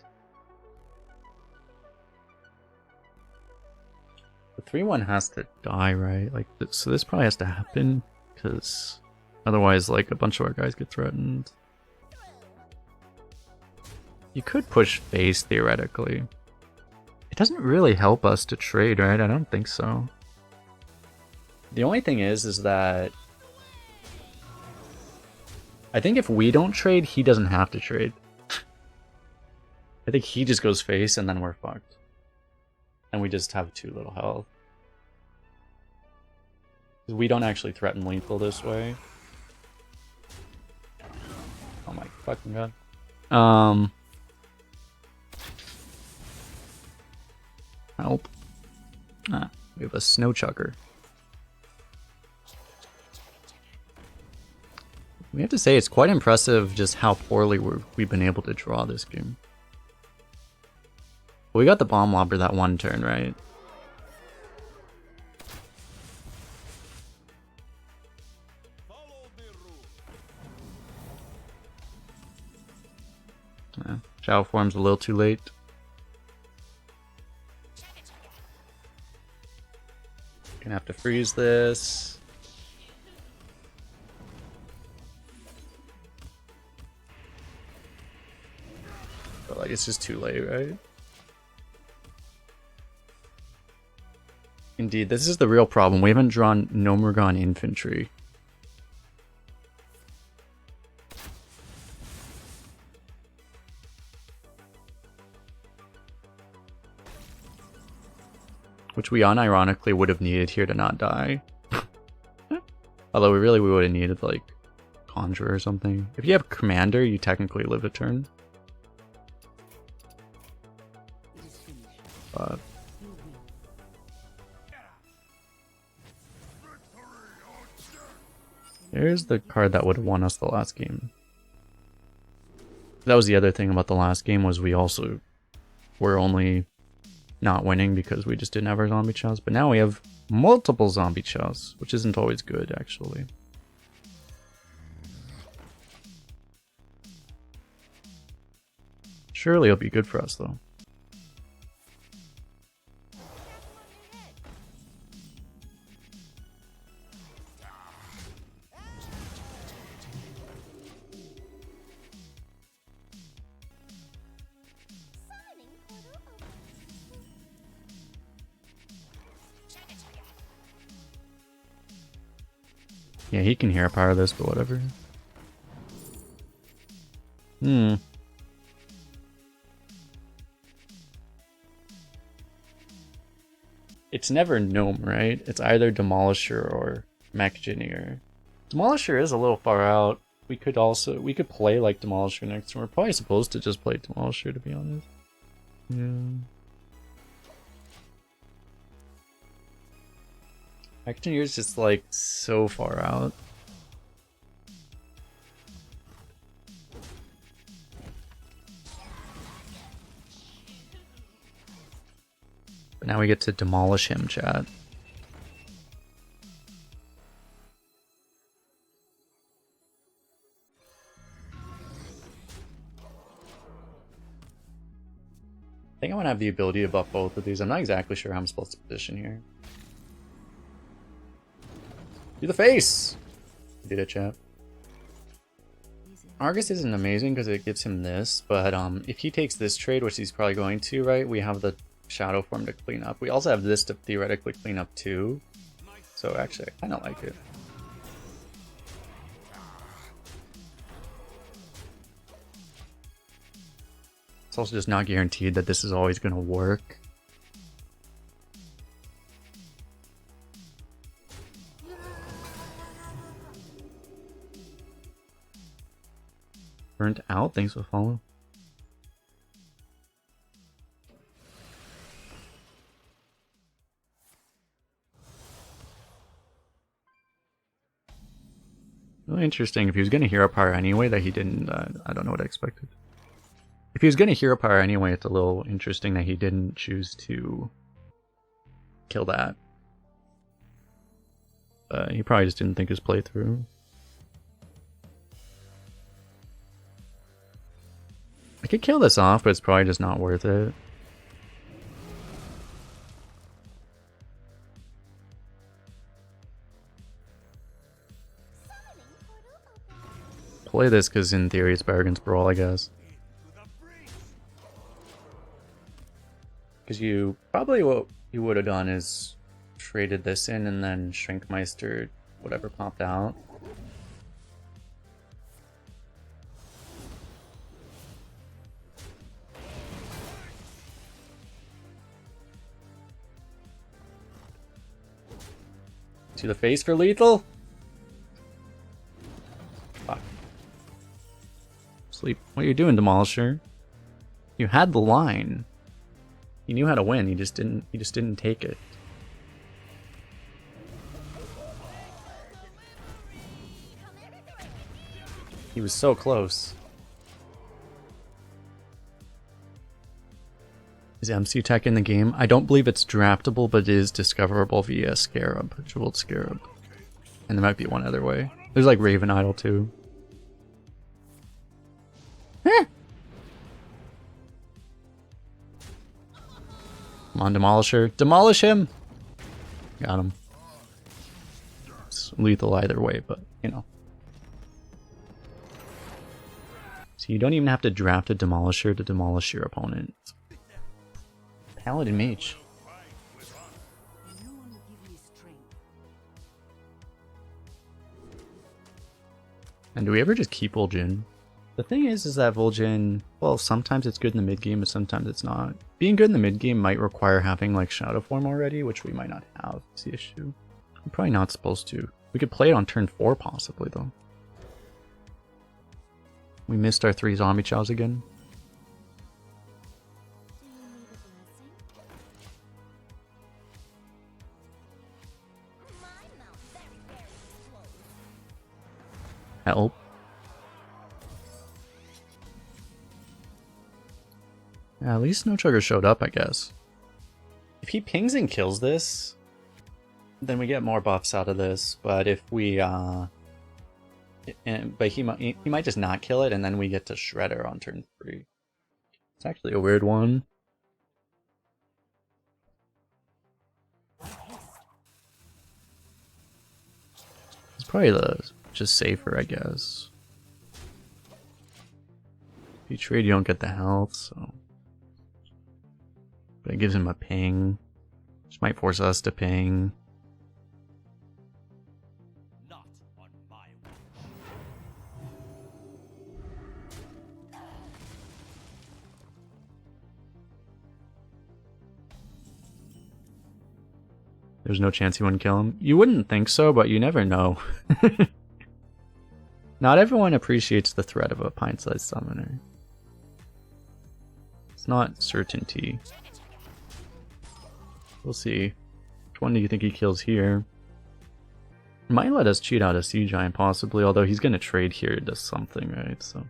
Speaker 1: The 3/1 has to die, right? Like, so this probably has to happen, because otherwise, like, a bunch of our guys get threatened. You could push face, theoretically. It doesn't really help us to trade, right? I don't think so. The only thing is that I think if we don't trade, he doesn't have to trade. I think he just goes face, and then we're fucked. And we just have too little health. We don't actually threaten lethal this way. Oh my fucking god. Help. Ah, we have a snow chucker. We have to say it's quite impressive just how poorly we've been able to draw this game. We got the bomb lobber that one turn, right? Yeah, Shadowform's a little too late. Gonna have to freeze this. But like, it's just too late, right? Indeed, this is the real problem. We haven't drawn Nomergon infantry. Which we unironically would have needed here to not die. Although we would have needed like Conjurer or something. If you have Commander, you technically live a turn. But here's the card that would have won us the last game. That was the other thing about the last game, was we also were only not winning because we just didn't have our zombie chows. But now we have multiple zombie chows, which isn't always good, actually. Surely it'll be good for us, though. Yeah, he can hero power this, but whatever. It's never Gnome, right? It's either Demolisher or Mechgineer. Demolisher is a little far out. We could play like Demolisher next turn. We're probably supposed to just play Demolisher, to be honest. Yeah. Mechgineer is just like so far out. But now we get to demolish him, chat. I think I want to have the ability to buff both of these. I'm not exactly sure how I'm supposed to position here. Do the face! Did it, chat. Argus isn't amazing because it gives him this, but if he takes this trade, which he's probably going to, right, we have the Shadowform to clean up. We also have this to theoretically clean up too. So actually, I kind of like it. It's also just not guaranteed that this is always going to work. Burnt out? Thanks for follow. Really interesting. If he was going to hero power anyway, that he didn't, I don't know what I expected. If he was going to hero power anyway, it's a little interesting that he didn't choose to kill that. He probably just didn't think his playthrough. could kill this off, but it's probably just not worth it. Play this because in theory it's better against Brawl, I guess. Because you probably what you would have done is traded this in and then Shrinkmeister whatever popped out. To the face for lethal? Fuck. Sleep. What are you doing, Demolisher? You had the line. You knew how to win, you just didn't take it. He was so close. Is MC Tech in the game? I don't believe it's draftable, but it is discoverable via Scarab, Jeweled Scarab. And there might be one other way. There's like Raven Idol too. Come on, Demolisher. Demolish him! Got him. It's lethal either way, but, you know. So you don't even have to draft a Demolisher to demolish your opponent. Paladin Mage. And do we ever just keep Vol'jin? The thing is that Vol'jin, well, sometimes it's good in the mid game, but sometimes it's not. Being good in the mid game might require having like Shadowform already, which we might not have. That's the issue. I'm probably not supposed to. We could play it on turn 4 possibly though. We missed our 3 zombie chows again. Help. Yeah, at least no Chugger showed up, I guess. If he pings and kills this, then we get more buffs out of this. But if we, but he might just not kill it, and then we get to Shredder on turn 3. It's actually a weird one. It's probably just safer, I guess. If you trade, you don't get the health, so. But it gives him a ping. Which might force us to ping.
Speaker 4: Not on my watch.
Speaker 1: There's no chance he wouldn't kill him. You wouldn't think so, but you never know. Not everyone appreciates the threat of a pint-sized summoner. It's not certainty. We'll see. Which one do you think he kills here? Might let us cheat out a Sea Giant possibly, although he's gonna trade here to something, right? So.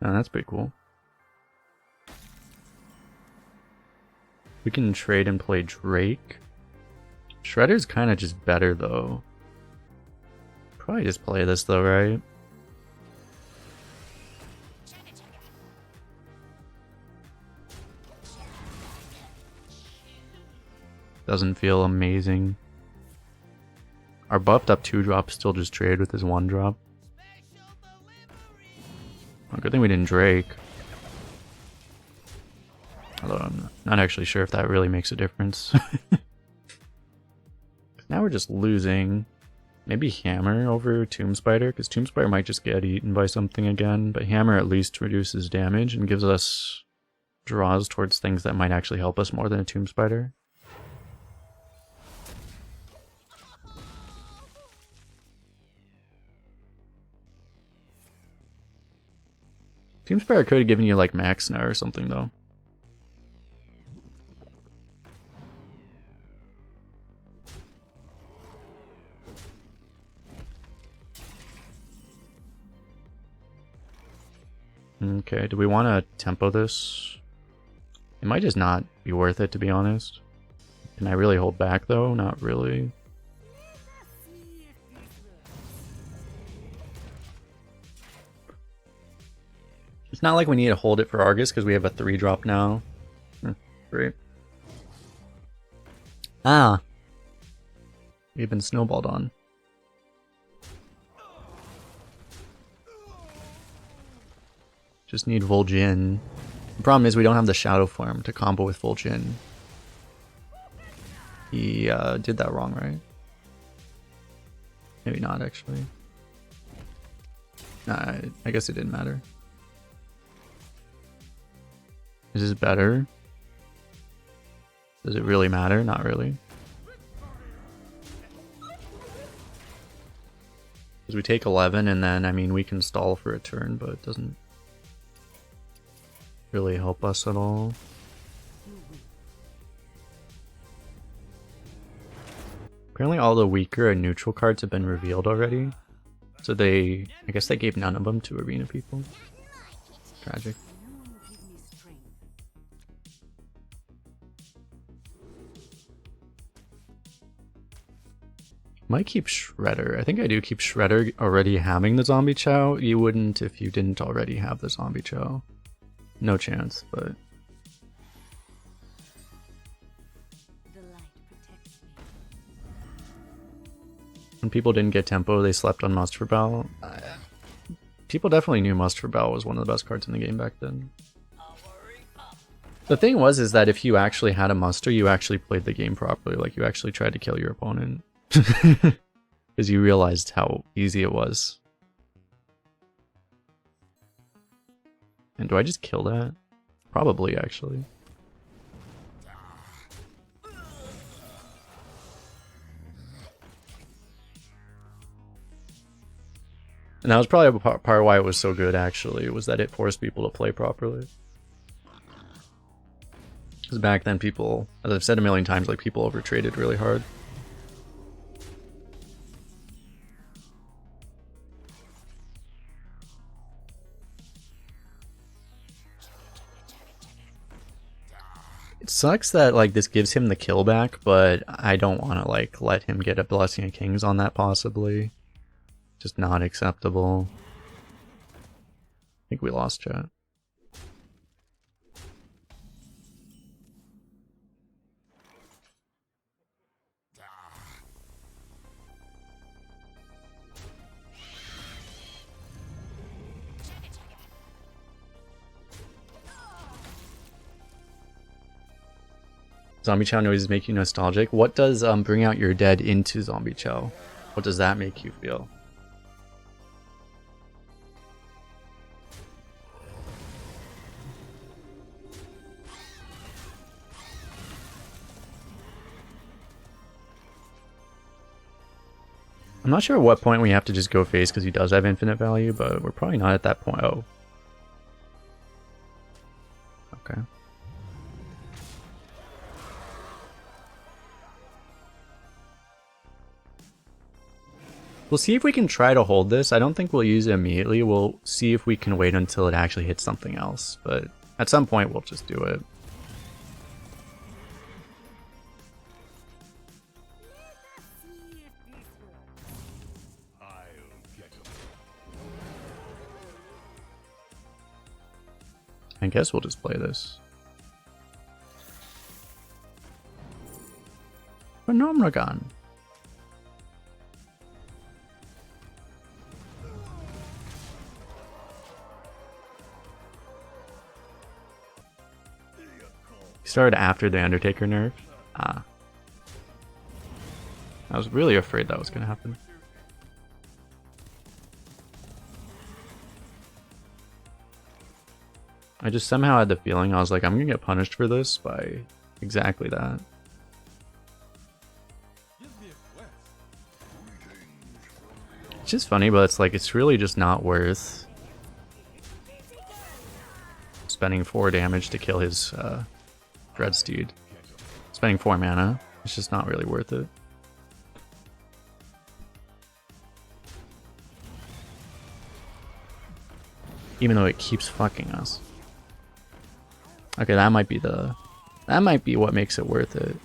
Speaker 1: Oh, that's pretty cool. We can trade and play Drake. Shredder's kind of just better though. Probably just play this though, right? Doesn't feel amazing. Our buffed up 2-drop still just trade with his 1-drop. Oh, good thing we didn't Drake. Although I'm not actually sure if that really makes a difference. Now we're just losing. Maybe Hammer over Tomb Spider, because Tomb Spider might just get eaten by something again, but Hammer at least reduces damage and gives us draws towards things that might actually help us more than a Tomb Spider. Tomb Spider could have given you like Maxna or something though. Okay, do we want to tempo this? It might just not be worth it, to be honest. Can I really hold back, though? Not really. It's not like we need to hold it for Argus because we have a 3-drop now. Great. Ah. We've been snowballed on. Just need Vol'jin. The problem is we don't have the Shadowform to combo with Vol'jin. He did that wrong, right? Maybe not, actually. Nah, I guess it didn't matter. Is this better? Does it really matter? Not really. Because we take 11 and then, I mean, we can stall for a turn, but it doesn't really help us at all. Apparently all the weaker and neutral cards have been revealed already. So I guess they gave none of them to arena people. Tragic. Might keep Shredder. I think I do keep Shredder already having the Zombie Chow. You wouldn't if you didn't already have the Zombie Chow. No chance, but... When people didn't get tempo, they slept on Must for Bow. People definitely knew Must for Bow was one of the best cards in the game back then. The thing is that if you actually had a muster, you actually played the game properly. Like, you actually tried to kill your opponent. Because you realized how easy it was. And do I just kill that? Probably, actually. And that was probably part of why it was so good, actually, was that it forced people to play properly. Because back then people, as I've said a million times, like, people overtraded really hard. It sucks that, like, this gives him the kill back, but I don't want to, like, let him get a Blessing of Kings on that, possibly. Just not acceptable. I think we lost chat. Zombie Chow noises make you nostalgic. What does bring out your dead into Zombie Chow? What does that make you feel? I'm not sure at what point we have to just go face because he does have infinite value, but we're probably not at that point. Oh. Okay. We'll see if we can try to hold this. I don't think we'll use it immediately. We'll see if we can wait until it actually hits something else. But at some point, we'll just do it. I guess we'll just play this. Phenomenon. He started after the Undertaker nerf. Ah. I was really afraid that was going to happen. I just somehow had the feeling, I was like, I'm going to get punished for this by exactly that. It's just funny, but it's like, it's really just not worth spending 4 damage to kill his Dreadsteed. Spending 4 mana, it's just not really worth it. Even though it keeps fucking us. Okay, that might be what makes it worth it.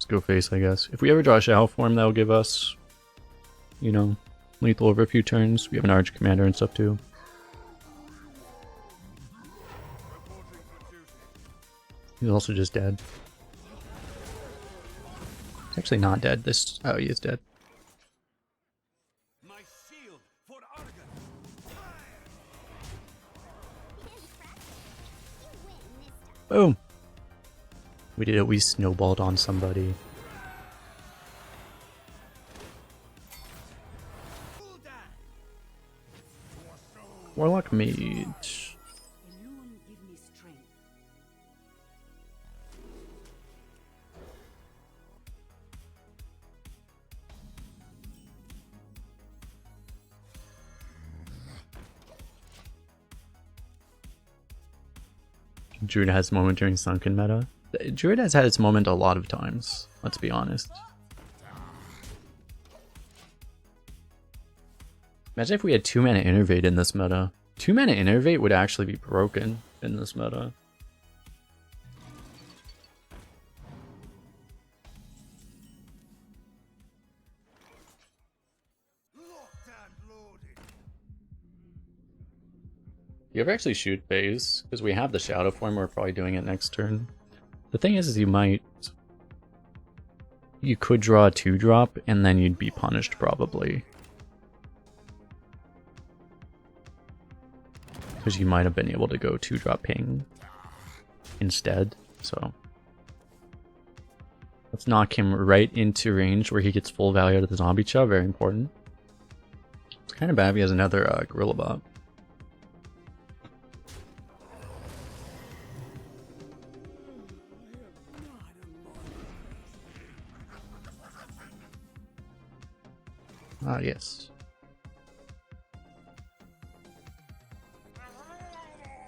Speaker 1: Let's go face, I guess. If we ever draw a Shadowform, that'll give us, you know, lethal over a few turns. We have an Arch Commander and stuff too. He's also just dead. He's actually not dead. This, oh, he is dead.
Speaker 4: My shield for Argon.
Speaker 1: Boom. We did it. We snowballed on somebody. Warlock Mage.
Speaker 5: Alone give me strength.
Speaker 1: Druid has a moment during Sunken meta. Druid has had its moment a lot of times, let's be honest. Imagine if we had 2-mana Innervate in this meta. 2-mana Innervate would actually be broken in this meta.
Speaker 4: Locked and loaded.
Speaker 1: You ever actually shoot phase? Because we have the Shadowform, we're probably doing it next turn. The thing is you might... You could draw a 2-drop, and then you'd be punished, probably. Because you might have been able to go 2-drop ping instead, so... Let's knock him right into range where he gets full value out of the Zombie Chow, very important. It's kind of bad if he has another Gorilla Bot. Ah, yes.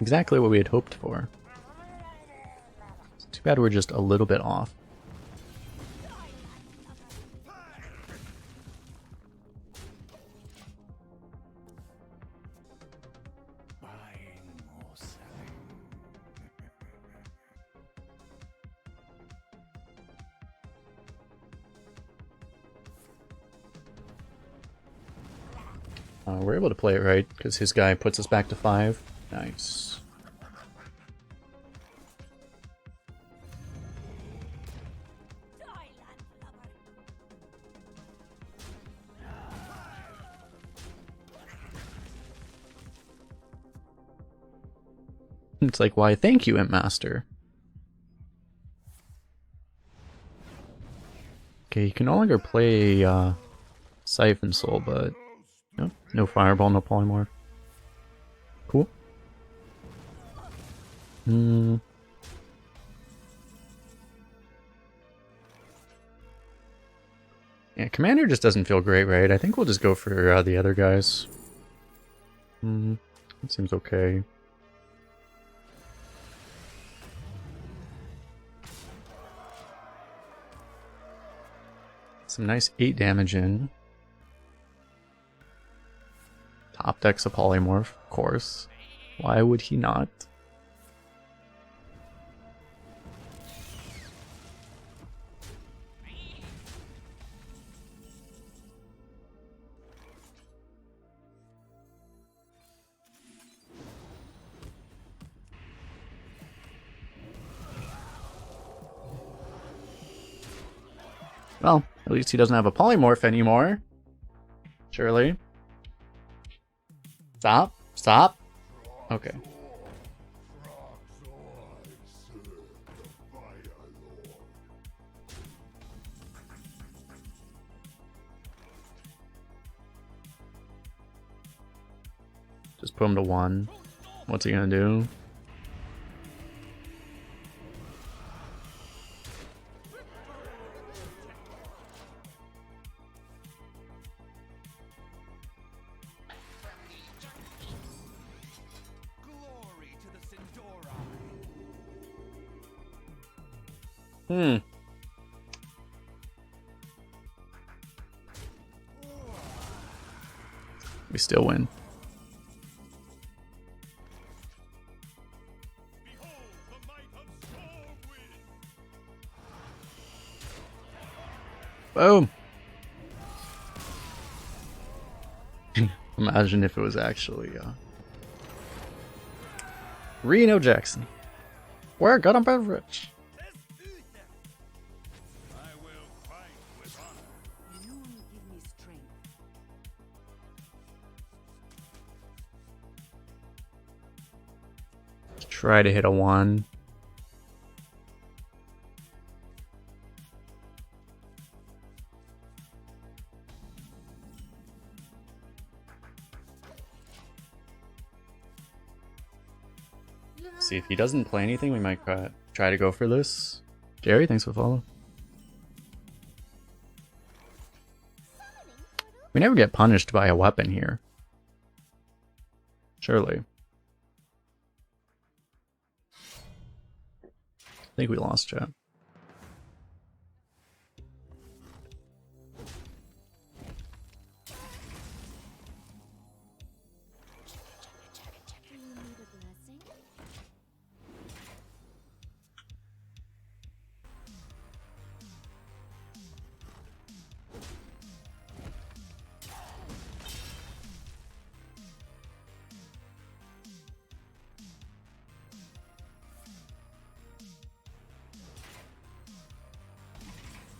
Speaker 1: Exactly what we had hoped for. It's too bad we're just a little bit off.
Speaker 4: Buying or selling.
Speaker 1: We're able to play it right, because his guy puts us back to 5. Nice. It's like, why thank you, Imp Master. Okay, you can no longer play Siphon Soul, but nope, no Fireball, no Polymorph. Cool. Yeah, Commander just doesn't feel great, right? I think we'll just go for the other guys. It seems okay. Some nice 8 damage in. Top deck's a Polymorph, of course. Why would he not? Well, at least he doesn't have a Polymorph anymore. Surely. Stop. Stop. Okay. Just put him to 1. What's he gonna do?
Speaker 4: Glory to the Sindora.
Speaker 1: We still win.
Speaker 4: Behold the might of Stormwind.
Speaker 1: Boom! Imagine if it was actually Reno Jackson. We're gonna be rich.
Speaker 4: I will fight with honor.
Speaker 5: Noon give me strength.
Speaker 1: Try to hit a 1. See, if he doesn't play anything, we might try to go for this. Jerry, thanks for follow. We never get punished by a weapon here. Surely. I think we lost chat.
Speaker 2: Do you need a blessing?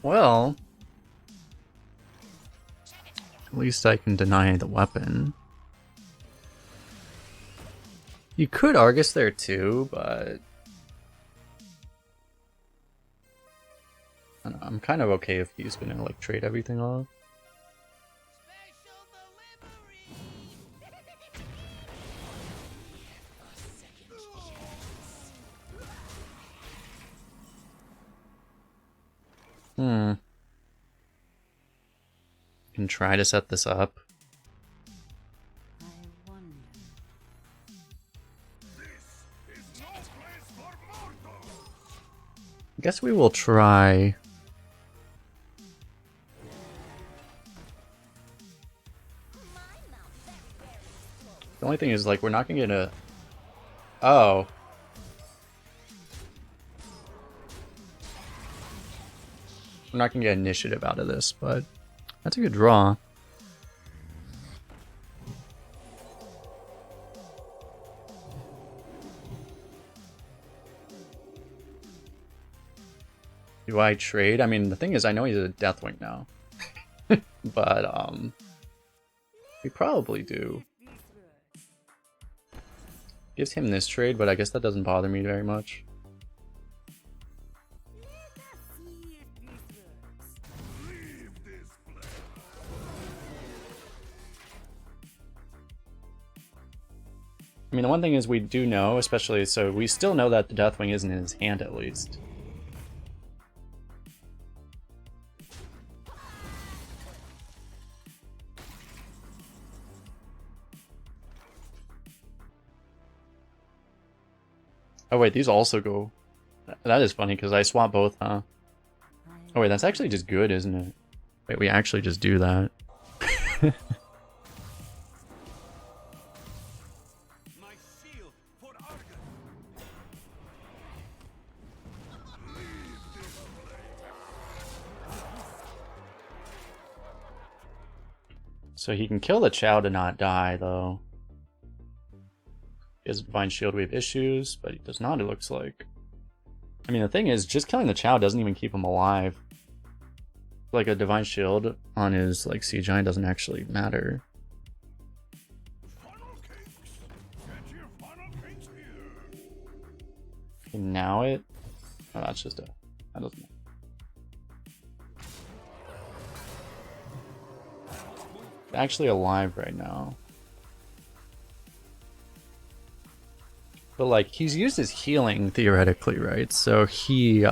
Speaker 1: Well, at least I can deny the weapon. You could Argus there too, but I don't know, I'm kind of okay if he's gonna like trade everything off. Can try to set this up.
Speaker 5: I wonder.
Speaker 1: I guess we will try. The only thing is, like, we're not gonna get a. Oh. We're not gonna get initiative out of this, but that's a good draw. Do I trade? I mean, the thing is, I know he's a Deathwing now. But, we probably do. Gives him this trade, but I guess that doesn't bother me very much. I mean, the one thing is we do know, especially, so we still know that the Deathwing isn't in his hand at least. Oh wait, these also go... That is funny, because I swap both, huh? Oh wait, that's actually just good, isn't it? Wait, we actually just do that.
Speaker 4: My shield for Argus.
Speaker 1: So he can kill the Chow to not die, though. He has Divine Shield, we have issues, but he does not, it looks like. I mean, the thing is, just killing the Chow doesn't even keep him alive. Like, a Divine Shield on his, like, Sea Giant doesn't actually matter.
Speaker 4: Funnel cakes. Get your funnel cakes here.
Speaker 1: Okay, now it... Oh, that's just a... That doesn't matter. It's actually alive right now. But, like, he's used his healing, theoretically, right? So he,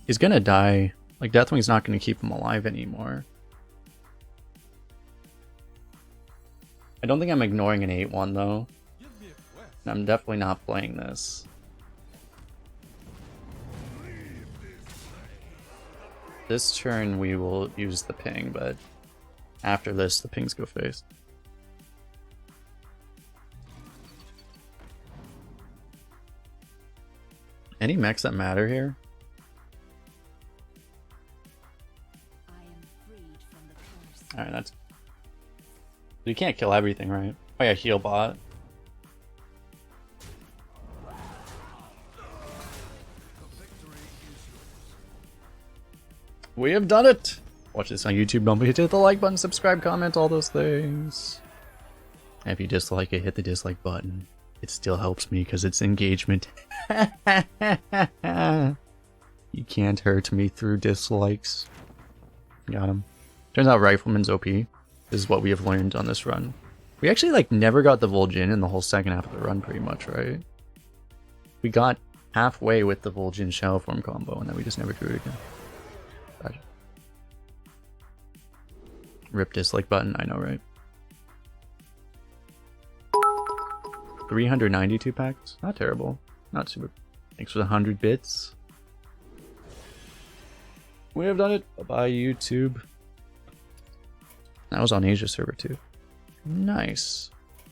Speaker 1: is gonna die. Like, Deathwing's not gonna keep him alive anymore. I don't think I'm ignoring an 8-1, though.
Speaker 4: Give me a quest.
Speaker 1: And I'm definitely not playing this. This turn we will use the ping, but after this, the pings go face. Any mechs that matter here?
Speaker 5: I am
Speaker 1: Alright, that's... You can't kill everything, right? Oh yeah, heal bot. We have done it! Watch this on YouTube, don't forget to hit the like button, subscribe, comment, all those things. And if you dislike it, hit the dislike button. It still helps me because it's engagement. You can't hurt me through dislikes. Got him. Turns out Rifleman's OP. This is what we have learned on this run. We actually like never got the Vol'jin in the whole second half of the run pretty much, right? We got halfway with the Vol'jin Shadowform combo and then we just never drew it again. Gotcha. Rip dislike button, I know, right? 392 packs? Not terrible. Not super. Thanks for the 100 bits. We have done it. Bye-bye, YouTube. That was on Asia server too. Nice.